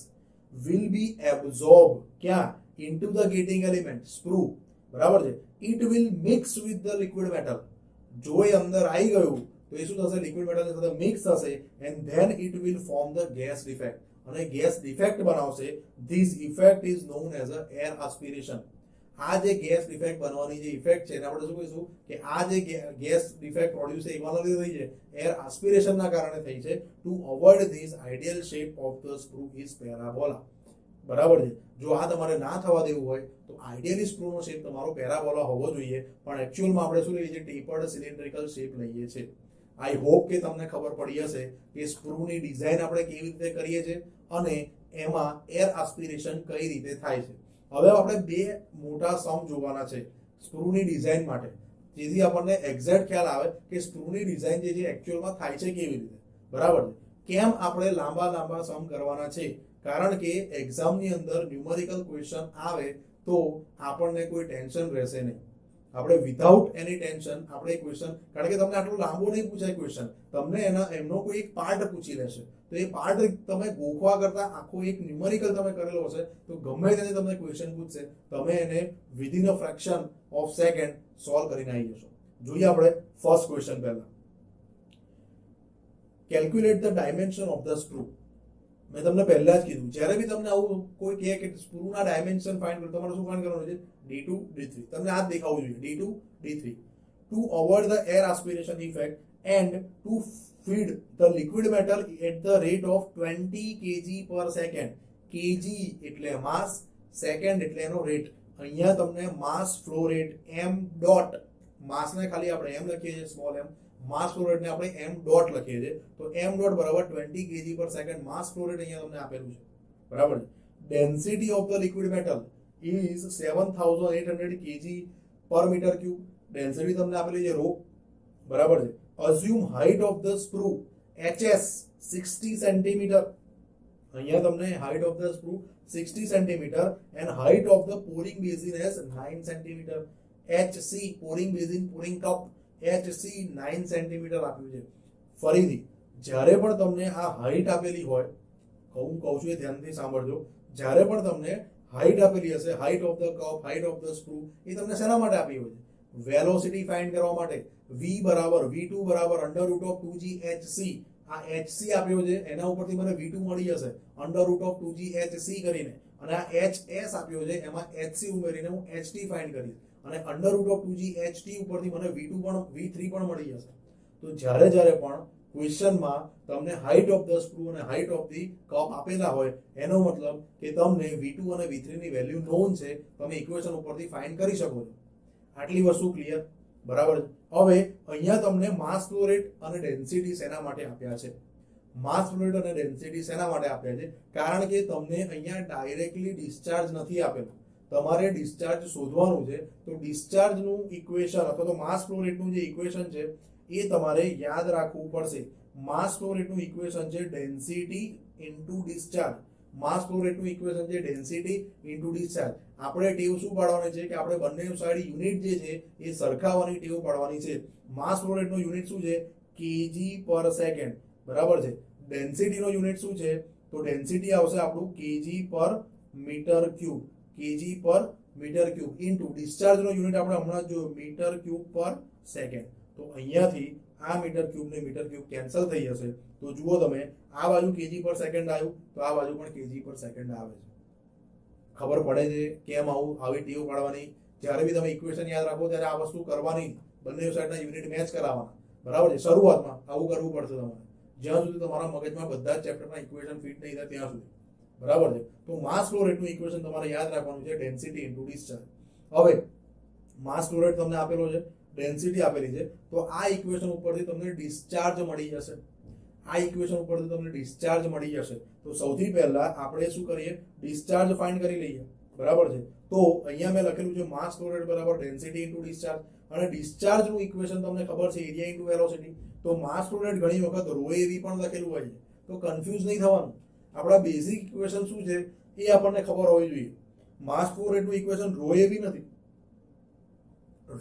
will be absorbed ક્યાં into the gating element screw, બરાબર છે, it will mix with the liquid metal. જો એ અંદર આવી ગયું તો એ શું થશે, લિક્વિડ મેટલ સાથે મિક્સ થશે, and then it will form the gas defect, અને ગેસ ડિફેક્ટ બનાવશે. This effect is known as a air aspiration. આ જે ગેસ ડિફેક્ટ બનવાની જે ઇફેક્ટ છે એને આપણે શું કહીશું કે આ જે ગેસ ડિફેક્ટ પ્રોડ્યુસ છે એમાં લીધે થઈ છે, એર આસ્પિરેશનના કારણે થઈ છે. Two avoid this ideal shape of the sprue is parabola. બરાબર છે? જો આ તમારે ના થવા દેવું હોય તો આઈડિયલી સ્ક્રૂનો શેપ તમારો પેરાબોલા હોવો જોઈએ, પણ એકચ્યુઅલમાં આપણે શું લઈએ છીએ, ટેપર્ડ સિલિન્ડ્રિકલ શેપ લઈએ છીએ. આઈ હોપ કે તમને ખબર પડી હશે કે સ્ક્રૂની ડિઝાઇન આપણે કેવી રીતે કરીએ છીએ અને એમાં એર આસ્પિરેશન કઈ રીતે થાય છે. હવે આપણે બે મોટા સમ જોવાના છે સ્ક્રૂની ડિઝાઇન માટે, જેથી આપણને એક્ઝેક્ટ ખ્યાલ આવે કે સ્ક્રૂની ડિઝાઇન જે છે એકચ્યુઅલમાં થાય છે કેવી રીતે. બરાબર છે? કેમ આપણે લાંબા લાંબા સમ કરવાના છે? કારણ કે એક્ઝામની અંદર ન્યુમેરિકલ ક્વેશ્ચન આવે તો આપણને કોઈ ટેન્શન રહેશે નહીં. આપણે વિધાઉટ એની ટેન્શન આપણે ક્વેશ્ચન, કારણ કે તમને આટલું લાંબુ નહીં પૂછાય ક્વેશ્ચન, તમને એમનો કોઈ એક પાર્ટ પૂછી લેશે, તો એ પાર્ટ તમે ગોખવા કરતા આખો એક ન્યુમેરિકલ તમે કરેલો હશે તો ગમે તેને તમને ક્વેશ્ચન પૂછશે, તમે એને within a fraction of second solve કરીને આવી જશો. જોઈએ આપણે ફર્સ્ટ ક્વેશ્ચન પહેલા. Calculate the dimension of the screw. મેં તમને પહેલા જ કીધું, જ્યારે બી તમને આવું કોઈ કહે કે સ્ક્રૂના ડાયમેન્શન ફાઇન્ડ કરો, તમારે શું ફાઇન્ડ કરવાનું છે? D2 D3. તમને આ જ દેખાવું જોઈએ, D2 D3. To avoid the air aspiration effect and to feed the liquid metal at the rate of 20 kg per second. kg એટલે માસ, સેકન્ડ એટલે એનો રેટ. અહીંયા તમને mass flow rate m dot, માસને ખાલી આપણે m લખીએ છીએ, સ્મોલ m, માસ ફ્લો રેટને આપણે m ડોટ લખીએ છીએ, તો m ડોટ બરાબર 20 kg પર સેકન્ડ માસ ફ્લો રેટ અહીંયા તમને આપેલું છે, બરાબર. Density of the liquid metal is 7800 kg પર મીટર ક્યુબ. ડેન્સિટી તમને આપેલી છે રો, બરાબર છે. Assume height of the screw hs 60 centimetre. અહીંયા તમને height of the screw 60 centimetre and height of the pouring basin as 9 centimetre. hc pouring basin, pouring cup, hc 9 centimetre આપ્યું છે. ફરીથી જ્યારે પણ તમને આ હાઇટ આપેલી હોય, હું કહું છું એ ધ્યાનથી સાંભળજો, જ્યારે પણ તમને હાઇટ આપેલી હશે, height of the cup, height of the sprue, એ તમને શેના માટે આપી હોય છે? વેલોસિટી ફાઇન્ડ કરવા માટે. v બરાબર v2 બરાબર under root of 2g hc. આ hc આપ્યો છે, એના ઉપરથી મને v2 મળી જશે under root of 2g hc કરીને, અને આ hs આપ્યો છે, એમાં hc ઉમેરીને હું ht ફાઇન્ડ કરીશ, અને under root of 2g ht ઉપરથી મને v2 પણ v3 પણ મળી જશે. તો જ્યારે પણ ક્વેશ્ચનમાં તમને હાઇટ ઓફ ધ સ્ક્રૂ અને હાઇટ ઓફ ધી કપ આપેલા હોય, એનો મતલબ કે તમને v2 અને v3 ની વેલ્યુ નોન છે, તમે ઇક્વેશન ઉપરથી ફાઇન્ડ કરી શકો છો. આટલી વસ્તુ ક્લિયર, બરાબર. હવે અહીંયા તમને માસ ફ્લો રેટ અને ડેન્સિટી શેના માટે આપ્યા છે? માસ ફ્લો રેટ અને ડેન્સિટી શેના માટે આપ્યા છે? કારણ કે તમને અહીંયા ડાયરેક્ટલી ડિસ્ચાર્જ નથી આપેલું, તમારે ડિસ્ચાર્જ શોધવાનું છે. તો ડિસ્ચાર્જનું ઇક્વેશન અથવા તો માસ ફ્લો રેટનું જે ઇક્વેશન છે એ તમારે યાદ રાખવું પડશે. માસ ફ્લો રેટનું ઇક્વેશન છે density into discharge. Mass flow રેટનું equation છે ડેન્સિટી ઇન્ટુ ડિસ્ચાર્જ. આપણે ટેવ શું પાડવાની છે કે આપણે બંને સાઈડ યુનિટ જે છે એ સરખાવવાની ટેવ પાડવાની છે. માસ ફ્લો રેટનો યુનિટ શું છે? kg પર સેકન્ડ, બરાબર છે. ડેન્સિટીનો યુનિટ શું છે? તો ડેન્સિટી આવશે આપણું kg પર મીટર ક્યુબ, kg પર મીટર ક્યુબ ઇન્ટુ ડિસ્ચાર્જનો યુનિટ આપણે હમણાં જ જોયું, મીટર ક્યુબ પર સેકન્ડ. તો અહીંયાથી આ મીટર ક્યુબ ને મીટર ક્યુબ કેન્સલ થઈ જશે. તો જુઓ તમે, આ બાજુ kg પર સેકન્ડ આવ્યું, તો આ બાજુ પણ kg પર સેકન્ડ આવે છે. ખબર પડે છે કેમ આવું? આવી ટેવ પાડવાની. જ્યારે બી તમે ઇક્વેશન યાદ રાખો ત્યારે આ વસ્તુ કરવાની, બંને સાઈડના યુનિટ મેચ કરાવવાના, બરાબર છે. શરૂઆતમાં આવું કરવું પડશે તમારે, જ્યાં સુધી તમારા મગજમાં બધા જ ચેપ્ટરના ઇક્વેશન ફિટ નહીં થાય ત્યાં સુધી, બરાબર છે. તો માસ ફ્લો રેટનું ઇક્વેશન તમારે યાદ રાખવાનું છે, ડેન્સિટી ઇન્ટુ ડિસ્ચાર્જ. હવે માસ ફ્લો રેટ તમને આપેલો છે, ડેન્સિટી આપેલી છે, તો આ ઇક્વેશન ઉપરથી તમને ડિસ્ચાર્જ મળી જશે. આ ઇક્વેશન ઉપરથી તમને ડિસ્ચાર્જ મળી જશે. તો સૌથી પહેલા આપણે શું કરીએ? ડિસ્ચાર્જ ફાઇન્ડ કરી લઈએ, બરાબર છે. તો અહીંયા મેં લખેલું છે માસ ફ્લો રેટ બરાબર ડેન્સિટી ઇન્ટુ ડિસ્ચાર્જ, અને ડિસ્ચાર્જનું ઇક્વેશન તમને ખબર છે એરિયા ઇન્ટુ વેલોસિટી. તો માસ ફ્લો રેટ ઘણી વખત રો એવી પણ લખેલું હોય છે, તો કન્ફ્યુઝ નહીં થવાનું. આપણા બેઝિક ઇક્વેશન શું છે એ આપણને ખબર હોવી જોઈએ. માસ ફ્લો રેટનું ઇક્વેશન રો એવી નથી,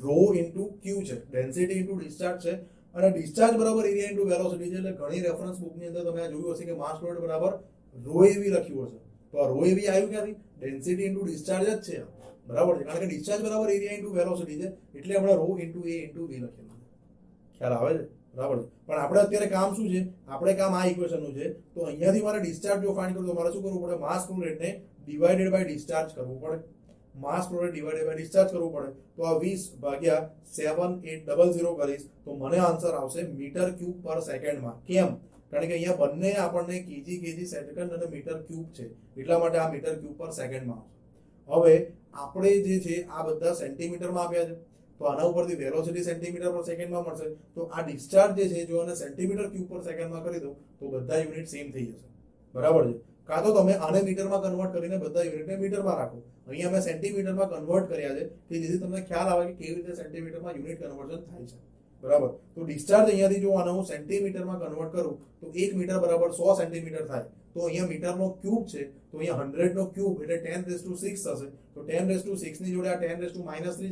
રો ઇન્ટુ ક્યુ છે, ડેન્સિટી ઇન્ટુ ડિસ્ચાર્જ છે, અને ડિસ્ચાર્જ બરાબર એરિયા ઇન્ટુ વેલોસિટી છે. એટલે ઘણી રેફરન્સ બુકની અંદર તમે આ જોયું હશે કે માસ ફ્લો રેટ બરાબર રો એવી લખ્યું હશે. તો આ રો એવી આવ્યું ક્યાંથી? ડેન્સિટી ઇન્ટુ ડિસ્ચાર્જ જ છે, બરાબર છે. કારણ કે ડિસ્ચાર્જ બરાબર એરિયા ઇન્ટુ વેલોસિટી છે, એટલે આપણે રો ઇન્ટુ એ ઇન્ટુ બી લખેલું છે. ખ્યાલ આવે છે, બરાબર છે. પણ આપણે અત્યારે કામ શું છે? આપણે કામ આ ઇક્વેશનનું છે. તો અહીંયાથી મારે ડિસ્ચાર્જ જો ફાઇન્ડ કરવું તો મારે શું કરવું પડે? માસ ફ્લો રેટને ડિવાઇડેડ બાય ડિસ્ચાર્જ કરવું પડે. Mass flow rate divided by discharge કરવું પડે. તો આ 20 ભાગ્યા 7800 કરીશ તો મને આન્સર આવશે મીટર ક્યુબ પર સેકન્ડમાં. કેમ? કારણ કે અહીંયા બંને આપણને kg સેકન્ડ અને મીટર ક્યુબ છે, એટલા માટે આ મીટર ક્યુબ પર સેકન્ડમાં આવશે. હવે આપણે જે છે આ બધા સેન્ટીમીટરમાં આપ્યા છે, તો આના ઉપરથી વેલોસિટી સેન્ટીમીટર પર સેકન્ડમાં મળશે. તો આ ડિસ્ચાર્જ જે છે જો આને સેન્ટીમીટર ક્યુબ પર સેકન્ડમાં કરી દો તો બધા યુનિટ સેમ થઈ જશે, બરાબર છે. કાં તો તમે આને મીટરમાં કન્વર્ટ કરીને બધા યુનિટને મીટરમાં રાખો. અહીંયા મેં સેન્ટીમીટરમાં કન્વર્ટ કર્યા છે કે જેથી તમને ખ્યાલ આવે કે કેવી રીતે સેન્ટીમીટરમાં યુનિટ કન્વર્ઝન થાય છે. બરાબર. તો ડિસ્ચાર્જ અહીંયાથી જો આને હું સેન્ટીમીટરમાં કન્વર્ટ કરું તો 1 મીટર બરાબર 100 સેન્ટીમીટર થાય. તો અહીંયા મીટરનો ક્યુબ છે તો અહીંયા 100 નો ક્યુબ એટલે 10⁻6 થશે. તો 10⁻6 ની જોડે આ 10⁻³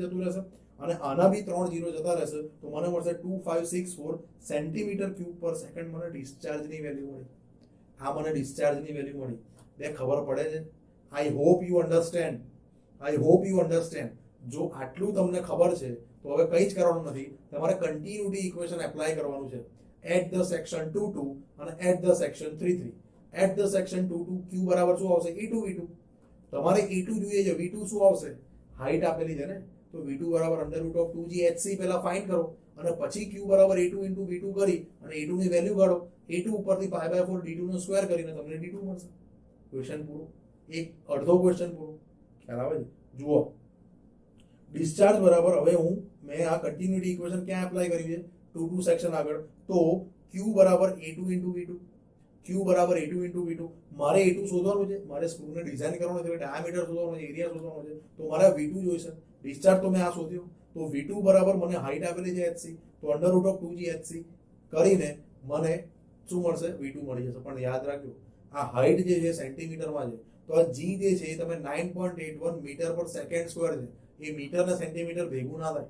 જતું રહેશે અને આના બી 3 0 જતા રહેશે તો મને મળશે 2564 સેન્ટીમીટર ક્યુબ પર સેકન્ડ. મને ડિસ્ચાર્જની વેલ્યુ મળી. આ મને ડિસ્ચાર્જની વેલ્યુ મળી. બે ખબર પડે છે? I hope you understand. I hope you understand. જો આટલું તમને ખબર છે તો હવે કંઈ જ કરવાનું નથી. તમારે કન્ટિન્યુટી ઇક્વેશન એપ્લાય કરવાનું છે એટ ધ સેક્શન 2 અને at the section 3. At the section 2 Q બરાબર શું આવશે? E2 V2. તમારે E2 જોઈએ છે. V2 શું આવશે? હાઈટ આપેલી છે ને, તો V2 બરાબર √2gHc પહેલા ફાઇન્ડ કરો અને પછી Q બરાબર A2 × V2 કરી અને A2 ની વેલ્યુ કાઢો. A2 ઉપરથી π/4 D2 નો સ્ક્વેર કરીને તમને D2 મળશે. ક્વેશ્ચન પૂરો. એક અડધો ક્વેશ્ચન પૂરો. ખ્યાલ આવે છે? જુઓ, ડિસ્ચાર્જ બરાબર, હવે મેં આ કન્ટિન્યુટી ઇક્વેશન ક્યાં એપ્લાય કર્યું છે? 2 સેક્શન આગળ. તો Q બરાબર A2 × V2. Q બરાબર A2 × V2. મારે A2 શોધવાનું છે, મારે સ્ક્રૂને ડિઝાઇન કરવાનું છે, ડાયામીટર શોધવાનું છે, એરિયા શોધવાનો છે, તો મારે V2 જોઈશે. ડિસ્ચાર્જ તો મેં આ શોધ્યો. તો V2 બરાબર મને હાઈટ આપેલી છે HC, તો √2gHc કરીને મને શું મળશે? V2 મળી જશે. પણ યાદ રાખજો, આ હાઈટ જે છે સેન્ટીમીટરમાં છે, તો આ G જે છે એ તમે 9.81 મીટર પર સેકન્ડ સ્ક્વેર છે. એ મીટર ને સેન્ટીમીટર ભેગું ના થાય.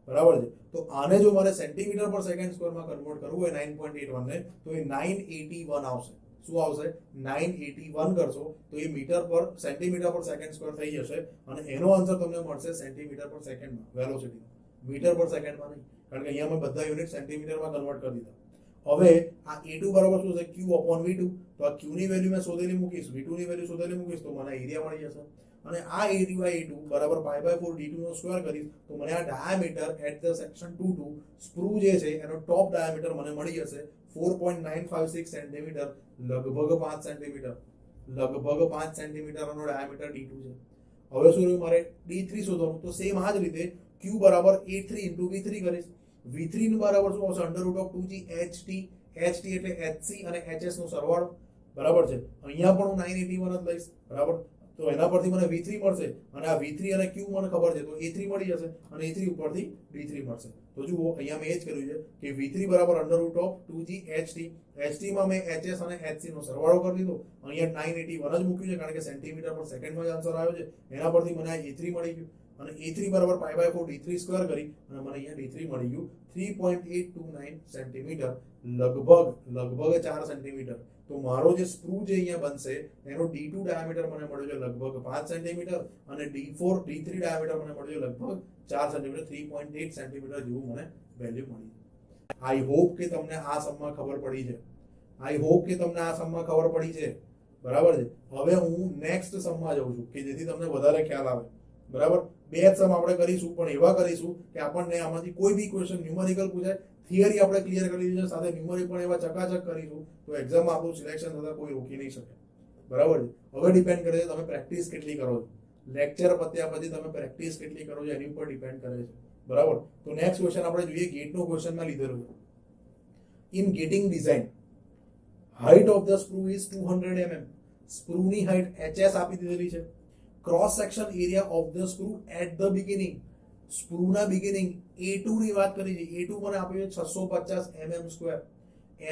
બરાબર છે? તો આને જો મારે સેન્ટીમીટર પર સેકન્ડ સ્ક્વેરમાં કન્વર્ટ કરવું હોય 9.81 ને, તો એ 981 આવશે. શું આવશે? 981 કરશો તો એ મીટર પર સેન્ટીમીટર પર સેકન્ડ સ્ક્વેર થઈ જશે અને એનો આન્સર તમને મળશે સેન્ટીમીટર પર સેકન્ડમાં, વેલોસિટી. મીટર પર સેકન્ડમાં નહીં, કારણ કે અહીંયા મેં બધા યુનિટ સેન્ટીમીટરમાં કન્વર્ટ કરી દીધા. હવે આ A2 બરાબર શું છે? Q/V2. તો આ Q ની વેલ્યુ મેં શોધેલી મૂકીશ, V2 ની વેલ્યુ શોધેલી મૂકીશ, તો મને એરિયા મળી જશે. અને આ એરિયા A2 બરાબર π/4 D2 નો સ્ક્વેર કરીશ તો મને આ diameter at the section 2 screw જે છે એનો ટોપ ડાયામીટર મને મળી જશે 4.956 સેન્ટીમીટર, લગભગ 5 સેન્ટીમીટર. લગભગ 5 સેન્ટીમીટરનો ડાયામીટર D2 છે. હવે શું રહ્યું? મારે D3 શોધવાનું. તો સેમ આ જ રીતે Q બરાબર A3 × V3 કરીશ. V3 નું બરાબર શું આવશે? √2gHt. HT એટલે HC અને HS નો સરવાળો. બરાબર છે? અહીંયા પણ હું 981 જ લઈશ. બરાબર? તો એના પરથી મને V3 મળશે અને આ V3 અને Q મને ખબર છે, તો A3 મળી જશે અને A3 ઉપરથી D3 મળશે. તો જુઓ, અહીંયા મેં એ જ કર્યું છે કે V3 બરાબર √2gHt. HT માં મેં HS અને HC નો સરવાળો કરી દીધો. અહીંયા 981 જ મૂક્યું છે કારણ કે સેન્ટીમીટર પર સેકન્ડમાં જ આન્સર આવ્યો છે. એના પરથી મને આ A3 મળી ગયું અને A3 બરાબર π/4 D3 સ્ક્વેર કરી અને મને અહીંયા D3 મળી ગયું 3.829 સેન્ટીમીટર, લગભગ 4 સેન્ટીમીટર. તો મારો જે સ્ક્રૂ જે અહીંયા બનશે એનો D2 ડાયામીટર મને મળ્યો છે લગભગ 5 સેન્ટીમીટર અને D3 ડાયામીટર મને મળ્યો છે લગભગ 4 સેન્ટીમીટર. 3.8 સેન્ટીમીટર જેવું મને વેલ્યુ મળી. આઈ હોપ કે તમને આ સમમાં ખબર પડી છે. આઈ હોપ કે તમને આ સમમાં ખબર પડી છે. બરાબર છે? હવે હું નેક્સ્ટ સમમાં જાઉં છું કે જેથી તમને વધારે ખ્યાલ આવે. બરાબર? બે જ સમ આપણે કરીશું, પણ એવા કરીશું કે આપણને આમાંથી કોઈ બી ક્વેશ્ચન ન્યુમેરિકલ પૂછાય, થિયરી આપણે ક્લિયર કરી દીધી છે, સાથે ન્યુમેરિક પણ એવા ચકાચક કરીશું તો એક્ઝામમાં આપણું સિલેક્શન થતા કોઈ રોકી નહીં શકે. બરાબર છે? હવે ડિપેન્ડ કરે છે તમે પ્રેક્ટિસ કેટલી કરો છો. લેક્ચર પત્યા પછી તમે પ્રેક્ટિસ કેટલી કરો છો એની ઉપર ડિપેન્ડ કરે છે. બરાબર? તો નેક્સ્ટ ક્વેશ્ચન આપણે જોઈએ. ગેટનો ક્વેશ્ચનમાં લીધેલો છે. In gating design, height of the sprue is 200 mm. સ્ક્રૂની હાઇટ HS આપી દીધેલી છે. Cross section area of the sprue at the beginning. સ્ક્રૂના બિગિનિંગ A2 ની વાત કરી છે. A2 મને આપ્યો છે 650 mm².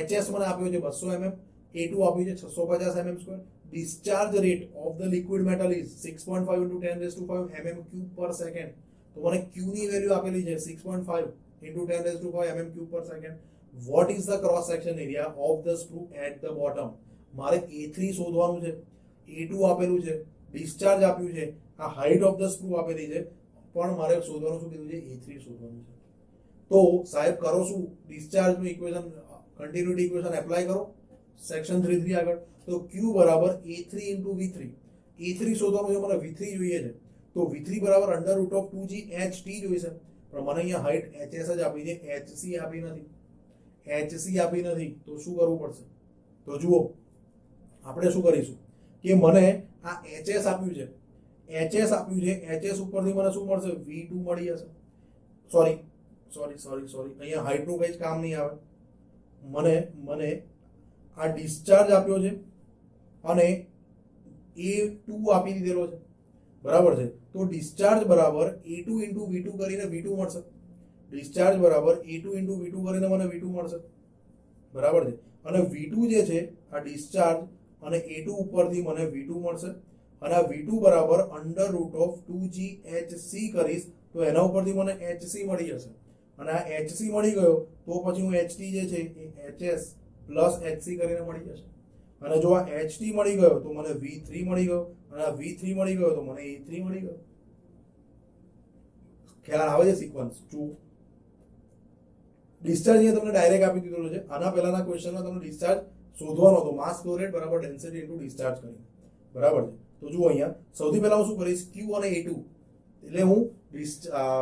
HS મને આપ્યો છે 200 mm. A2 આપ્યું છે 650 mm². Discharge rate of the liquid metal is 6.5 × 10⁵ mm³ પર સેકન્ડ. તો મને Q ની વેલ્યુ આપેલી છે 6.5 × 10⁵ mm³/સેકન્ડ. What is the cross section area of the sprue at the bottom. મારે A3 શોધવાનું છે. A2 આપેલું છે, ડિસ્ચાર્જ આપ્યું છે, આ હાઇટ ઓફ ધ સ્ક્રૂ આપેલી છે, પણ મારે શોધવાનું શું કીધું છે? A3 શોધવાનું છે. તો સાહેબ કરો શું? ડિસ્ચાર્જનું ઇક્વેશન, કન્ટિન્યુટી ઇક્વેશન એપ્લાય કરો સેક્શન 3 આગળ. તો Q બરાબર A3 × V3. A3 શોધવાનું છે, મને V3 જોઈએ છે, તો V3 બરાબર √2gHt જોઈશે. પણ મને અહીંયા હાઇટ HS જ આપી છે, HC આપી નથી. HC આપી નથી તો શું કરવું પડશે? તો જુઓ, આપણે શું કરીશું કે મને આ HS આપ્યું છે, HS આપ્યું છે, HS ઉપરથી મને શું મળશે? V2 મળી જશે. સોરી, અહીંયા હાઇટનું કંઈ જ કામ નહીં આવે. મને આ ડિસ્ચાર્જ આપ્યો છે અને A2 આપી દીધેલો છે. બરાબર છે? તો ડિસ્ચાર્જ બરાબર A2 × V2 કરીને V2 મળશે. ડિસ્ચાર્જ બરાબર E2 ઇન્ટુ V2 કરીને મને V2 મળશે, બરાબર છે. અને V2 જે છે આ ડિસ્ચાર્જ અને A2 ઉપરથી મને V2 મળશે અને આ V2 બરાબર અંડર રૂટ ઓફ 2GHC કરીશ તો એના ઉપરથી મને HC મળી જશે અને આ HC મળી ગયો તો પછી હું HT જે છે એ HS પ્લસ HC કરીને મળી જશે અને જો આ HT મળી ગયો તો મને V3 મળી ગયો અને આ V3 મળી ગયો તો મને E3 મળી ગયો. ખ્યાલ આવે છે સિક્વન્સ? જો ડિસ્ચાર્જ અહીંયા તમને ડાયરેક્ટ આપી દીધેલો છે. આના પહેલાના ક્વેશ્ચનમાં તમને ડિસ્ચાર્જ શોધવાનો હતો, માસ ફ્લો રેટ બરાબર ડેન્સિટી ઇન્ટુ ડિસ્ચાર્જ કરીને, બરાબર છે. તો જુઓ અહીંયા સૌથી પહેલા હું શું કરીશ, Q અને A2 એટલે હું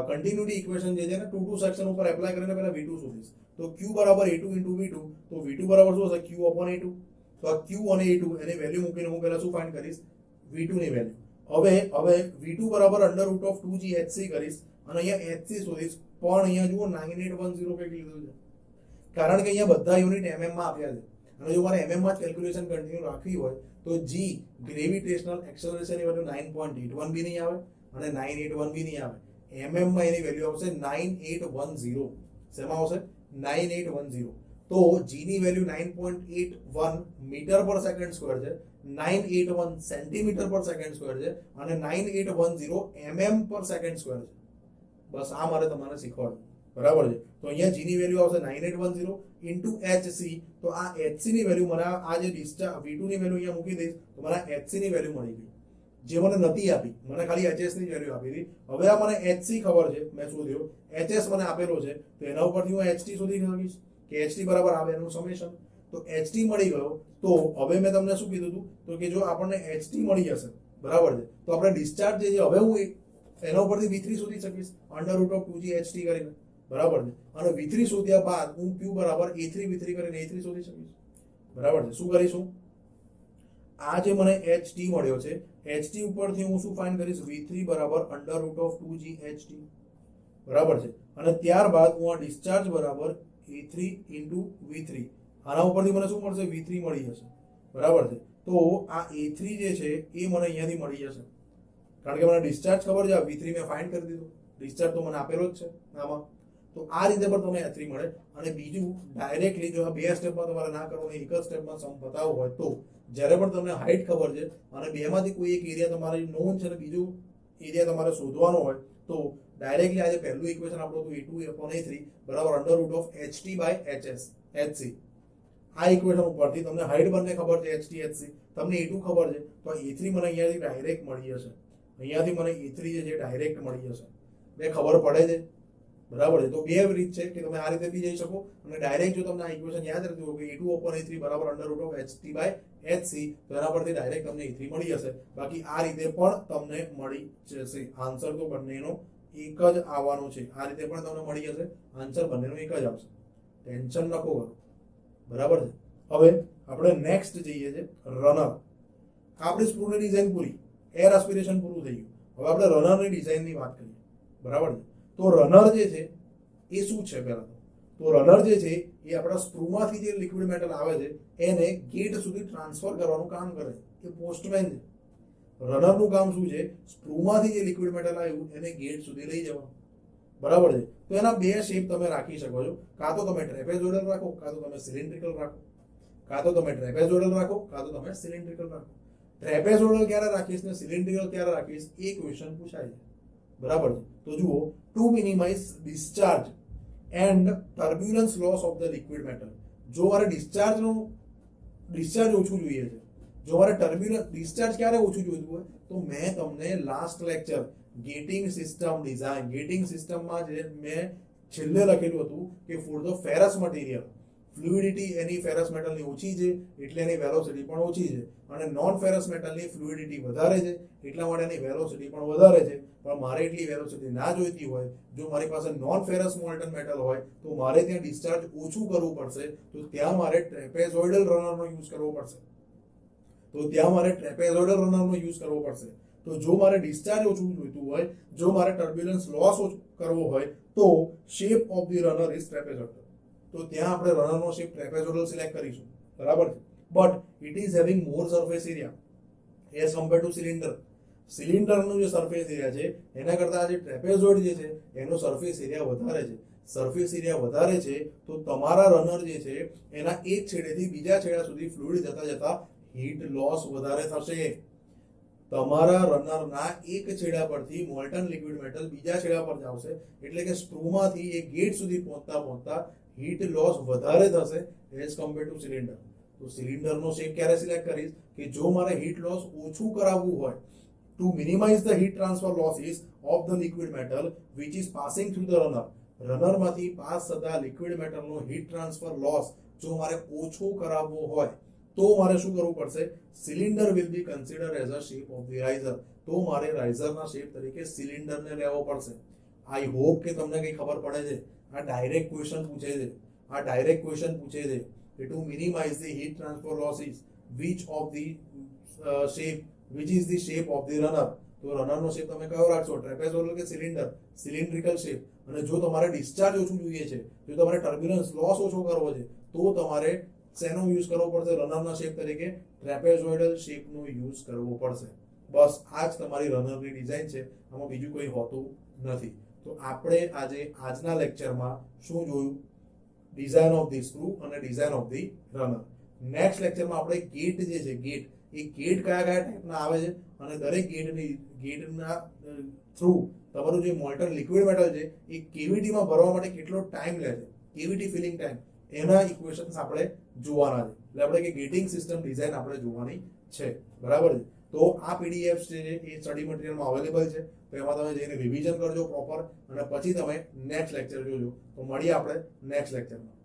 કન્ટિન્યુટી ઇક્વેશન જે છે ને 2 સેક્શન ઉપર એપ્લાય કરીને પહેલા V2 શોધીશ. તો Q બરાબર A2 ઇન્ટુ V2 તો V2 બરાબર શું હશે, Q અપોન A2. તો આ Q અને A2 એની વેલ્યુ મૂકીને હું પહેલા શું ફાઇન્ડ કરીશ, V2 ની વેલ્યુ. હવે V2 બરાબર અંડર રૂટ ઓફ 2GHC કરીશ અને અહીંયા HC શોધીશ. પણ અહીંયા જુઓ 9810 કંઈક લીધું છે કારણ કે અહીંયા બધા યુનિટ mm માં આપ્યા છે અને જો મારે mm માં જ કેલ્ક્યુલેશન કન્ટિન્યુ રાખવી હોય તો G ગ્રેવિટેશનલ એક્સેલરેશન ની વેલ્યુ 9.81 બી નહીં આવે અને 981 બી નહીં આવે. mm માં એની વેલ્યુ આવશે 9810. શેમાં આવશે, 9810. તો G ની વેલ્યુ 9.81 મીટર પર સેકન્ડ સ્ક્વેર છે, 981 સેન્ટીમીટર પર સેકન્ડ સ્ક્વેર છે અને 9810 mm પર સેકન્ડ સ્ક્વેર છે. બસ આ મારે તમારે શીખવાડવું, બરાબર છે. તો અહીંયા G ની વેલ્યુ આવશે 9810 ઇન્ટુ HC. તો આ HC ની વેલ્યુ મને આ જે ડિસ્ચાર્જ V2 ની વેલ્યુ અહીંયા મૂકી દઈશ તો મને HC ની વેલ્યુ મળી ગઈ જે મને નથી આપી, મને ખાલી HS ની વેલ્યુ આપી હતી. હવે આ મને HC ખબર છે, મેં શોધ્યો. HS મને આપેલો છે તો એના ઉપરથી હું HT શોધી શકીશ કે HT બરાબર આવે એનું સમેશન. તો HT મળી ગયો તો હવે મેં તમને શું કીધું હતું તો કે જો આપણને HT મળી જશે, બરાબર છે, તો આપણે ડિસ્ચાર્જ જે છે હવે હું એના ઉપરથી V3 શોધી શકીશ અંડર રૂટ ઓફ 2GHT કરીને, બરાબર છે. અને V3 શોધ્યા બાદ હું Q બરાબર A3 V3 કરીને A3 શોધી શકીશ, બરાબર છે. શું કરીશું, આ જે મને HT મળ્યો છે HT ઉપરથી હું શું ફાઇન્ડ કરીશ, V3 બરાબર અંડર રૂટ ઓફ 2GHT, બરાબર છે. અને ત્યારબાદ હું આ ડિસ્ચાર્જ બરાબર A3 ઇન્ટુ V3 આના ઉપરથી મને શું મળશે, V3 મળી જશે, બરાબર છે. તો આ A3 જે છે એ મને અહીંયાથી મળી જશે કારણ કે મને ડિસ્ચાર્જ ખબર છે, V3 મેં ફાઇન્ડ કરી દીધું, ડિસ્ચાર્જ તો મને આપેલો જ છે આમાં. તો આ રીતે પણ તમને A3 મળે. અને બીજું ડાયરેક્ટલી જો આ બે સ્ટેપમાં તમારે ના કરવું એક જ સ્ટેપમાં સમ બતાવવો હોય તો જ્યારે પણ તમને હાઇટ ખબર છે અને બેમાંથી કોઈ એક એરિયા તમારી નોન છે અને બીજું એરિયા તમારે શોધવાનો હોય તો ડાયરેક્ટલી આજે પહેલું ઇક્વેશન આપણું હતું A2 upon A3 બરાબર under root of HT by HC. આ ઇક્વેશન ઉપરથી તમને હાઇટ બંને ખબર છે HT HC, તમને A2 ખબર છે તો A3 મને અહીંયાથી ડાયરેક્ટ મળી જશે. અહીંયાથી મને A3 જે છે ડાયરેક્ટ મળી જશે. બે ખબર પડે છે, બરાબર છે. તો બે રીત છે કે તમે આ રીતે બી જઈ શકો અને ડાયરેક્ટ જો તમને આ ઇક્વેશન યાદ રહેતું હોય કે A2 upon A3 બરાબર under root of HT by HC તો એના પરથી ડાયરેક્ટ તમને A3 મળી જશે. બાકી આ રીતે પણ તમને મળી જશે. આન્સર તો બંનેનો એક જ આવવાનો છે. આ રીતે પણ તમને મળી જશે, આન્સર બંનેનો એક જ આવશે. ટેન્શન ન કરો, બરાબર છે. હવે આપણે નેક્સ્ટ જઈએ છે રનર. આપણી સ્ક્રૂની ડિઝાઇન પૂરી, એર એસ્પિરેશન પૂરું થઈ ગયું. હવે આપણે રનરની ડિઝાઇનની વાત કરીએ, બરાબર છે. તો રનર જે છે એ શું છે પહેલા તો રનર જે છે એ આપણા સ્ક્રૂમાંથી જે લિક્વિડ મેટલ આવે છે એને ગેટ સુધી ટ્રાન્સફર કરવાનું કામ કરે છે, એ પોસ્ટમેન છે. રનરનું કામ શું છે, સ્ક્રૂમાંથી જે લિક્વિડ મેટલ આવ્યું એને ગેટ સુધી લઈ જવાનું, બરાબર છે. તો એના બે શેપ તમે રાખી શકો છો, કાં તો તમે ટ્રેપેઝોઇડલ રાખો કાં તો તમે સિલિન્ડ્રિકલ રાખો, કાં તો તમે ટ્રેપેઝોઇડલ રાખો કાં તો તમે સિલિન્ડ્રિકલ રાખો. ટ્રેપેઝોઇડલ ક્યારે રાખીશ ને સિલિન્ડ્રિકલ ક્યારે રાખીશ એ ક્વેશ્ચન પૂછાય છે, બરાબર છે. તો જુઓ, to minimise discharge and turbulence loss of the liquid metal. જો મારે ડિસ્ચાર્જ ઓછું જોઈએ છે, જો મારે ટર્બ્યુલન્સ ડિસ્ચાર્જ ક્યારે ઓછું જોઈતું હોય તો મેં તમને last lecture gating system design, gating સિસ્ટમમાં જે મેં છેલ્લે લખેલું હતું કે for the ferrous material fluidity એની ફેરસ મેટલની ઓછી છે એટલે એની વેલોસિટી પણ ઓછી છે અને નોન ફેરસ મેટલની ફ્લુઇડિટી વધારે છે એટલા માટે એની વેલોસિટી પણ વધારે છે. પણ મારે એટલી વેલોસિટી ના જોઈતી હોય, જો મારી પાસે નોન ફેરસ મોલ્ટન મેટલ હોય તો મારે ત્યાં ડિસ્ચાર્જ ઓછું કરવું પડશે, તો ત્યાં મારે ટ્રેપેઝોઇડલ રનરનો યુઝ કરવો પડશે. તો જો મારે ડિસ્ચાર્જ ઓછું જોઈતું હોય, જો મારે ટર્બ્યુલન્સ લોસ ઓછું કરવો હોય તો shape of the runner is trapezoidal. તો ત્યાં આપણે રનરનો શેપ ટ્રેપેઝોઇડલ સિલેક્ટ કરીશું, બરાબર છે. But it is having more surface area as compare to cylinder. સિલિન્ડરનું જે સરફેસ એરિયા છે એના કરતાં જે ટ્રેપેઝોઇડ જે છે એનો સરફેસ એરિયા વધારે છે. સરફેસ એરિયા વધારે છે તો તમારા રનર જે છે એના એક છેડેથી બીજા છેડા સુધી ફ્લુઇડ જતા જતા હીટ લોસ વધારે થશે. તમારા રનરના એક છેડા પરથી મોલ્ટન લિક્વિડ મેટલ બીજા છેડા પર આવશે એટલે કે સ્ક્રૂમાંથી એ ગેટ સુધી પહોંચતા પહોંચતા હીટ લોસ વધારે થશે એઝ કમ્પેર ટુ સિલિન્ડર. તો સિલિન્ડરનો શેપ ક્યારે સિલેક્ટ કરીશ કે જો મારે હીટ લોસ ઓછું કરાવવું હોય, to minimize the heat transfer losses of the liquid metal which is passing through the runner. રનરમાંથી પાસ થતા લિક્વિડ મેટલનો હીટ ટ્રાન્સફર લોસ જો મારે ઓછો કરાવવો હોય તો મારે શું કરવું પડશે? Cylinder will be consider as a shape of the riser. તો મારે રાઇઝરના શેપ તરીકે સિલિન્ડરને લેવો પડશે. આઈ હોપ કે તમને કંઈ ખબર પડે છે. આ ડાયરેક્ટ ક્વેશ્ચન પૂછે છે. કે to minimise the heat transfer losses which of the shape which is the shape of the runner. તો રનરનો શેપ તમે કયો રાખશો? ટ્રેપેઝોઇડલ કે સિલિન્ડર? Cylindrical shape. અને જો તમારે ડિસ્ચાર્જ ઓછું જોઈએ છે, જો તમારે ટર્બ્યુલન્સ લોસ ઓછો કરવો છે, તો તમારે શેનો યુઝ કરવો પડશે? રનરના શેપ તરીકે ટ્રેપેઝોઇડલ શેપનો યુઝ કરવો પડશે. બસ આ જ તમારી રનરની ડિઝાઇન છે, આમાં બીજું કંઈ હોતું નથી. તો આપણે આજના લેક્ચરમાં શું જોયું? ડિઝાઇન ઓફ ધી સ્ક્રૂ અને design of the runner. Next લેક્ચરમાં આપણે ગેટ જે છે, એ ગેટ કયા ટાઈપના આવે છે અને દરેક ગેટના થ્રુ તમારું જે મોલ્ટન લિક્વિડ મેટલ છે એ કેવિટીમાં ભરવા માટે કેટલો ટાઈમ લે છે, કેવિટી ફિલિંગ ટાઈમ, એના ઇક્વેશન્સ આપણે જોવાના છે. એટલે આપણે કે ગેટિંગ સિસ્ટમ ડિઝાઇન આપણે જોવાની છે. બરાબર છે? તો આ પીડીએફ છે એ સ્ટડી મટીરિયલમાં અવેલેબલ છે. તો એમાં તમે જઈને રિવિઝન કરજો પ્રોપર અને પછી તમે નેક્સ્ટ લેક્ચર જોજો. તો મળીએ આપણે નેક્સ્ટ લેક્ચરમાં.